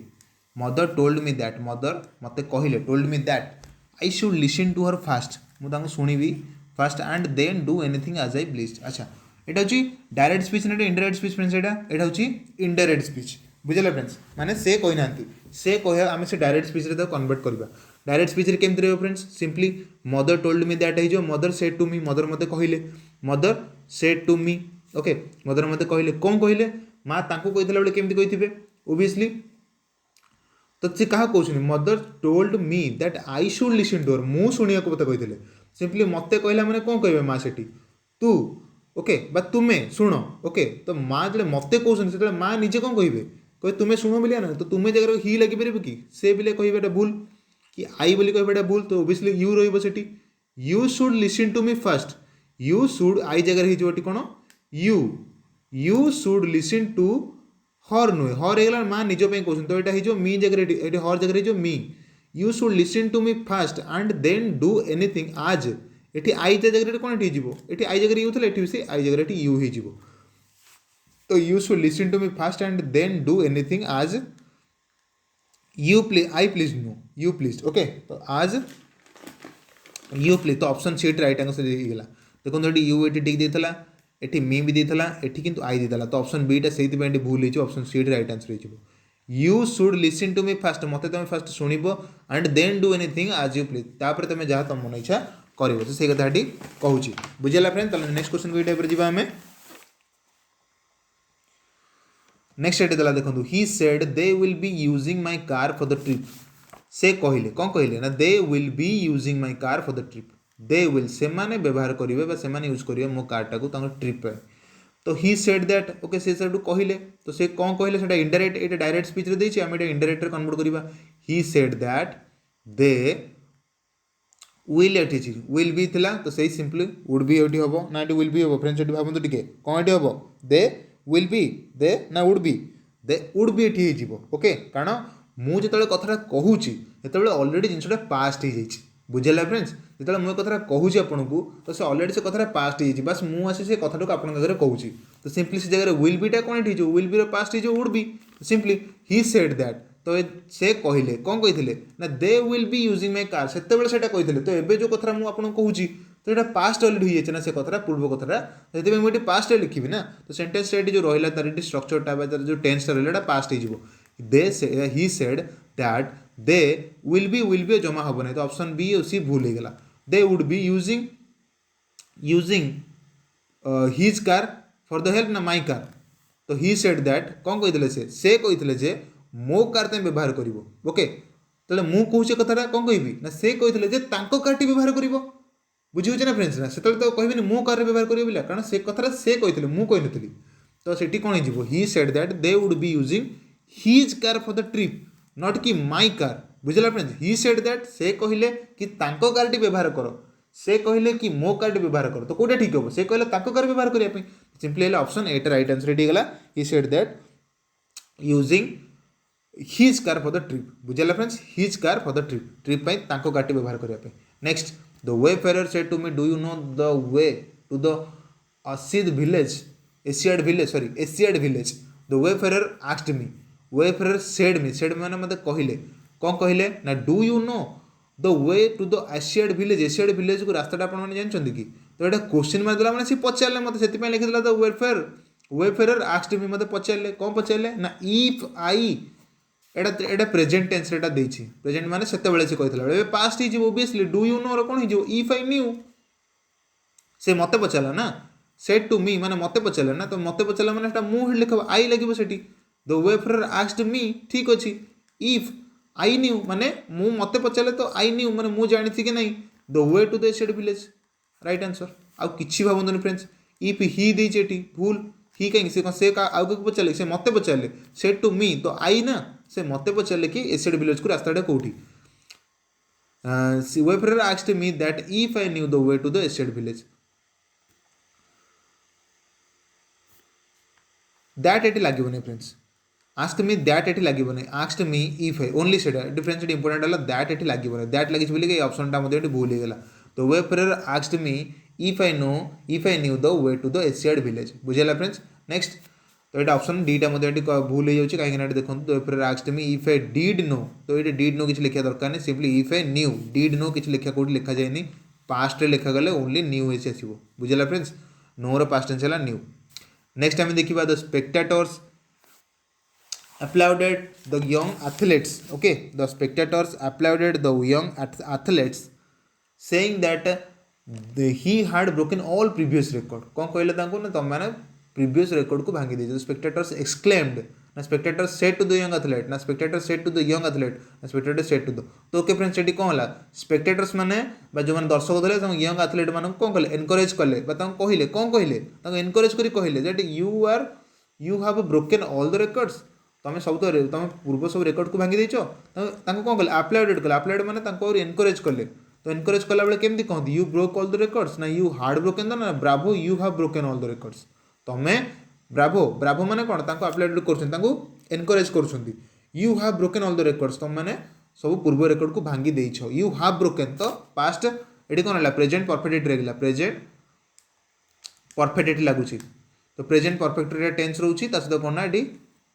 mother told me that mother मत कहले told me that I should listen to her first मुझे शुणी first and then do anything as I pleased अच्छा यहाँ हूँ direct speech ना indirect speech friends यहाँ हूँ इनडायरेक्ट स्पीच बुझे फ्रेंड्स माने से कही ना से कह आम से डायरेक्ट स्पीच कन्वर्ट करवा डायरेक्ट स्पीच केमती रही friends simply mother told me that हो mother said to me mother मत कहले mother said to me okay mother मत कहले कौन कहले माँ तांको कही बेले केमती कही ओबियसली तो सी क्या कहते mother told me that I should listen to her मु शुणा मत कही सिंपली मत कहला मैंने कौन कहे माँ से तू ओके बा तुम्हें शुण ओके तो माँ जो मत कहते माँ निजे कौन कहे तुम्हें शुण बोलिया ना तो तुम्हें जगह ही लगी पारे कि से बोले कहे भूल कि आई बोली कहे भूल तो ओबियसली यू रही you should listen to me first you should I जगह हो कौन you should listen to her नुहे हर होगा माँ निज कहते तो यहाँ हो मी जगह हर जगह हो me you should listen to me first and then do anything as ये आई जगह कौन ये आई जगह यू थी से आई जगह यू हो तो you should listen to me first and then do anything as you please I please no you please okay तो आज यू प्लीज तो ऑप्शन सी राइट आंसर होगा देखो ये यू ये टिक देता ये मी भी देता ये कि आई देता तो ऑप्शन बीटा से भूल हो ऑप्शन सी राइट आंसर हो you should listen to me first मत तुम फास्ट शुण and then do anything as you please तापर तुम जहाँ तुम मन इच्छा कर से कथा कहूँ बुझेगा फ्रेंड नेक्स्ट क्वेश्चन को टाइप जी आम नेक्स्ट एट देला देखो he said they will be using my car for the trip से कहले कौन कहले ना दे will be using my car for the trip they will say माने व्यवहार करेंगे से माने यूज करेंगे मो कारटा को ट्रिप पे तो ही सेड दैट ओके से कहले तो से कौन कहले से इनडायरेक्ट ये डायरेक्ट स्पीच रे आम इनडायरेक्ट कन्वर्ट करवा ही सेड दैट दे विल ये विल भी थिला तो सही सिंपली वुड भी ये हम ना ये विल भी हम फ्रेंड्स ये भावतु टे कौन ये हम दे विल बी दे ना वुड बी ये ओके कारण मुझे कथा कहूँ जो अलरेडी जिनसा पास्ट हो जाए बुझेगा फ्रेंड्स जो मुझे कथा कहूँ आपन को तो से अलरेडी से कथा पास्ट हो बस मुझे से कथा को आपन आगे कहूँ तो सिंपली से जगह विल बीटा कौन हो विल बी पास्ट हो would be simply he said that तो से कहले कौन कही ना दे will be using my car से कही तो ये जो कथा मुझे कहूँ तो ये पास्ट अलरेडी हो जाए ना से कथा पूर्व कथा से मुझे पास्ट लिखी ना तो सेंटेंस जो रहा तार स्ट्रक्चरटा जो टेन्सटा रहा पास्ट हो they he said that they will be जमा हम ना तो ऑप्शन बी और सी भूल होगा they would be using his car for the help ना माई कार तो ही सेड दैट कौन कही से कही मो कार तुम व्यवहार कर ओके तो मुझे कहूँ कथा कौन कहि ना से कही कारटी व्यवहार कर बुझे ना फ्रेंड्स ना से तो कहबी मो कार व्यवहार कर बोला कारण से कथा से कही मुझे कही तो सेठी कौन हो ही said that they would be using his car for the trip not कि माई कार बुझला फ्रेंड्स ही सेड दैट से कहले कि तांको कारटी व्यवहार कर से कहले कि मो कारटी व्यवहार कर तो कौटा ठीक हम से कहले तांको कार व्यवहार करने simply option A right answer ready गला he said that using his car for the trip बुझला friends his car for the trip पे तांको कारटी व्यवहार करने next the wayfarer said to me do you know the way to the acid village the wayfarer asked me wayfarer said माने मते कहले कौन कहले ना do you know the way to the acid village को रास्ता आप जानते कि तो ये क्वेश्चन मारदेला मैंने सी पचारे मत से लिखिदेला द वेफेयर वेफेरर आस्क्ड मी मते पचारे कौन पचारे ना if I Etah present tense एटा देछि प्रेजेंट माने सेते बेले से कहथिला एबे past he obviously do you know रो कोन ही इफ आई न्यू से मते पचारला ना सेड टू मी माने मते पचारला ना तो मते पचारला माने एटा मु लिखब आई लागिबो सेठी द वेफेरर आस्क्ड मी ठीक अछि इफ आई न्यू माने मु मते पचारले तो आई न्यू माने मु जानि थी कि नहीं the way to the shed village right answer आ किछि भाबंतनि फ्रेंड्स इफ ही देछि एठी भूल ही कहीं से आउ क्या पचारे से मत पचारे सेड टू मी तो आई ना से मत पचारे कि एसेड विलेज को रास्ता कौटी wayfarer asked me that if I knew the way to the Asiad village that एटी लगे फ्रेंड्स आस्क मी दैट एटी लगे asked me if I only सेटा डिफरेंस इंपोर्टेंट है दैट एटी लगे दैट लगी बोलिए ऑप्शन टा भूल हो गला तो wayfarer asked me if I knew the way to the Asiad village बुझेगा फ्रेंड्स नेक्स्ट तो ये ऑप्शन डीटा भूल हो जाए कहीं देखो तो wayfarer asked me if I did know तो ये डीड नो किसी लिखा दरकार नहीं simply if I knew did know किसी लिखा कौट लिखा जाए पास्ट लिखा गले ओनली न्यू ऐसे आसो बुझेगा फ्रेंड्स नो पास्ट टेंस है न्यू नेक्स्ट आम देखा the spectators applauded the young athletes okay the spectators applauded the young athletes saying that he had broken all previous record कौन कहले तांको ना तुम माने previous record को भांगी दे spectators exclaimed ना spectators said to the young athlete ना spectators said to the young athlete ना spectators said to the तो ओके फ्रेंड्स एटी कोन हला spectators माने बा जो माने दर्शक थले हम young athlete माने कोन कहले encourage करले बा तांको कहिले कोन कहले तांको encourage करी कहले that you have broken all the records तुम सब तो तुम पूर्व सब रेकर्ड को भांगी देचो कौन कले अप्लाइडेड कले अप्लाइड माने एनकरेज कले तो एनकरेज कला बेले केमती कहते you broke all the records ना यू हार्ड ब्रोकन ना Bravo you have broken all the records तुम्हें ब्रावो ब्रावो माने कौन अप्लाइडेड कर एनकरेज कर you have broken all the records तुम मैंने सब पूर्व रेकर्ड को भांगी देछ यू हैव ब्रोकन तो पास्ट ये कौन है present perfect Regala present perfect लगुच तो प्रेजेंट परफेक्ट टेंस रोची सहित कौन ना ये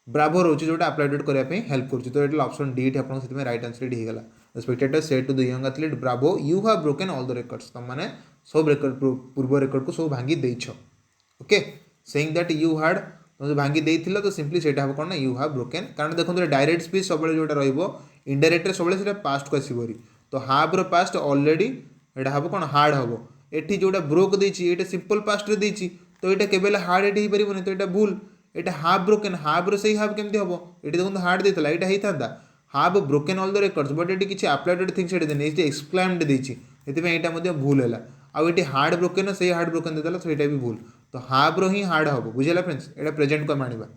ब्रावो रोची जो अप्लाइडेड करने हेल्प कर तो ये ऑप्शन डी आपको राइट आंसर डी होगा the spectator said to the young athlete bravo you have broken all the records तुम मैंने सब रेकर्ड पूर्व रेकर्ड को सब भांगी देछ okay saying that you had तुम जो भांगी देइथिलो तो सिंपली सेटा हम कोन ना यू हैव ब्रोकन कारण देखो डायरेक्ट स्पीच सब जोटा रहिबो इनडायरेक्ट सब से पास्ट को आसीबरी तो हैव रो पास्ट ऑलरेडी एटा हम कोन हार्ड हबो एठी जोटा ब्रोक देछि एटा सिंपल पास्ट रे देछि तो एटा केबेला हार्ड एठी परिबोनी तो एटा भूल एटा हाफ ब्रोकन हाफ रो सही हाफ केमती हबो एठी देखो हार्ड देतला एटा हेई थांदा have broken all the records but एठी किछि अप्लाइडेड थिंग्स एठी देने एठी एक्सक्लेम्ड देछि एति में एटा मध्ये भूल हैला आ एठी हार्ड ब्रोकन सही हार्ड ब्रोकन देतला तो एटा भी भूल तो हाफ रो ही हार्ड हबो बुझेला फ्रेंड्स एटा प्रेजेंट को मानिबा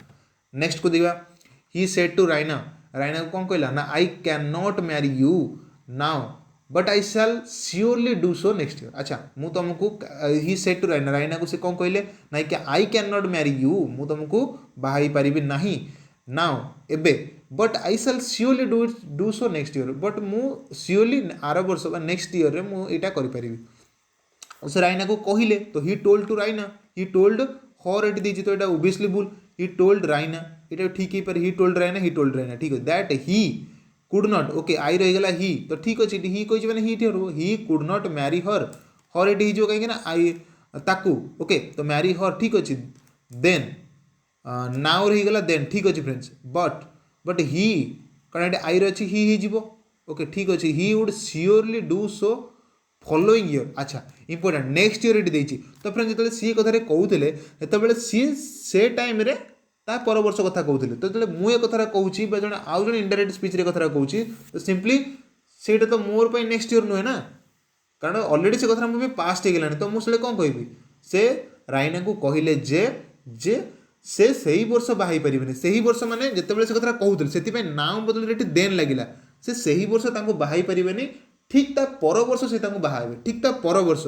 नेक्स्ट को दिबा ही सेड टू राइना राइना को कोन कहला ना I can not marry you now but I shall surely do so next year अच्छा मु तुमको ही सेड टू राइना राइना को से कौन कहले ना कि I can not marry you मु तुमको बाहाई पारिबी नाही नाउ एबे but I shall surely do so next year but मु श्योरली आर वर्ष नेक्स्ट ईयर रे मु एटा करि पारिबी से राइना को कहले तो he told to Raina he told her एट दीजिए तो एटा ओबियसली भूल ही टोल्ड राइना एटा ठीक ही पर ही टोल्ड राइना ठीक है that he could not okay I रहीगला ही तो ठीक अच्छे ही कही मैंने he could not marry her एटी हो कहीं ना आई ताकू ओके तो मैरी हर ठीक अच्छे देन नाउ रहीगला देन ठीक अच्छे फ्रेंड्स बट ही कारण ये आई रही ही जीवो ओके ठीक अच्छे he would surely do so following year अच्छा इंपोर्टेंट नेक्स्ट ईयर ये देती तो फ्रेंड्स जो सी कथार कहते जो सी से टाइम रे ता पर वर्ष कथा कहते तो जो मुझे कथा कहूँ जो आउ जो इनडायरेक्ट स्पीच रे कथा कहूँ तो सिंपली से तो मोर पर नेक्स्ट ईयर नुहे ना कारण ऑलरेडी से कथा मुझे पास्ट हो गलानी तो मुझे कौन कहि से राइना को कहले जे से सही वर्ष बाहाई पारे से ही वर्ष माने जिते से कथा कहते से नाम बदल देन लगिला से सही वर्ष बाहाई पारे ठीक ता पर वर्ष से बाहावे ठीक ता पर वर्ष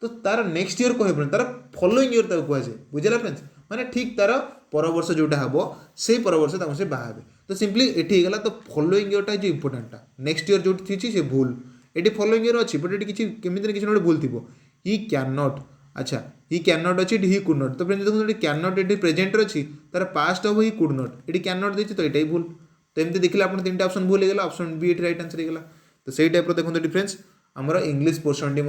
तो तार नेक्स्ट ईयर कहबे तार फॉलोइंग ईयर कहुए बुझेगा फ्रेंड्स माने ठीक तार पर वर्ष जोटा हम से पर वर्ष से बाहावे तो सिंपली एटी गला तो फॉलोइंग ईयर जो इंपोर्टेंटा नेक्स्ट ईयर जो थी से भूल ये फॉलोइंग ईयर अच्छी बट ये किसी किसी ना भूल थी ही कैन नॉट अच्छा ही कैन नॉट अच्छी ही कुड नॉट तो फ्रेंड्स देखो कैन नॉट ये प्रेजेंट अच्छी तार पास्ट हम ही कुड नॉट ये कैन नॉट देती तो ये भूल तो एमती देखिए आप तीन ऑप्शन भूल होगा ऑप्शन बी ये राइट आंसर होगा तो सही टाइप देखो डिफरेंस आमर इंग्लीश पोर्सन टी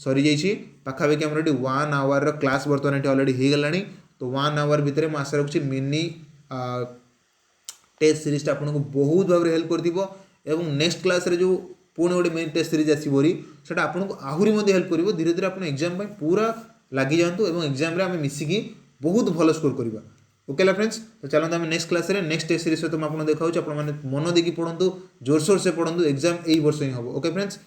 सरी जाइए पाखापाखि आमर 1 आवर क्लास बर्तमान ये अलरेडी हो गलानी तो 1 आवर भितर मैं आशा रखुच्छी मिनी टेस्ट सीरीजटा आपको बहुत भाव में हेल्प कर नेक्स्ट क्लास रे जो पुणे गोटे मिनी टेस्ट सीरीज आसबरी से आपको आहरी हेल्प कर धीरे धीरे आप एग्जाम पूरा लगी जातु और एग्जाम आम मिसिकी बहुत भल स्कोर करवा। ओके ला फ्रेंड्स, तो चलते आम नेक्स्ट क्लास रे नेक्स्ट टेस्ट सीरीज तो मैं आपको देखा आप मन देकी पढ़ु जोरसोर से पढ़ु एग्जाम यही वर्ष ही हम। Okay friends,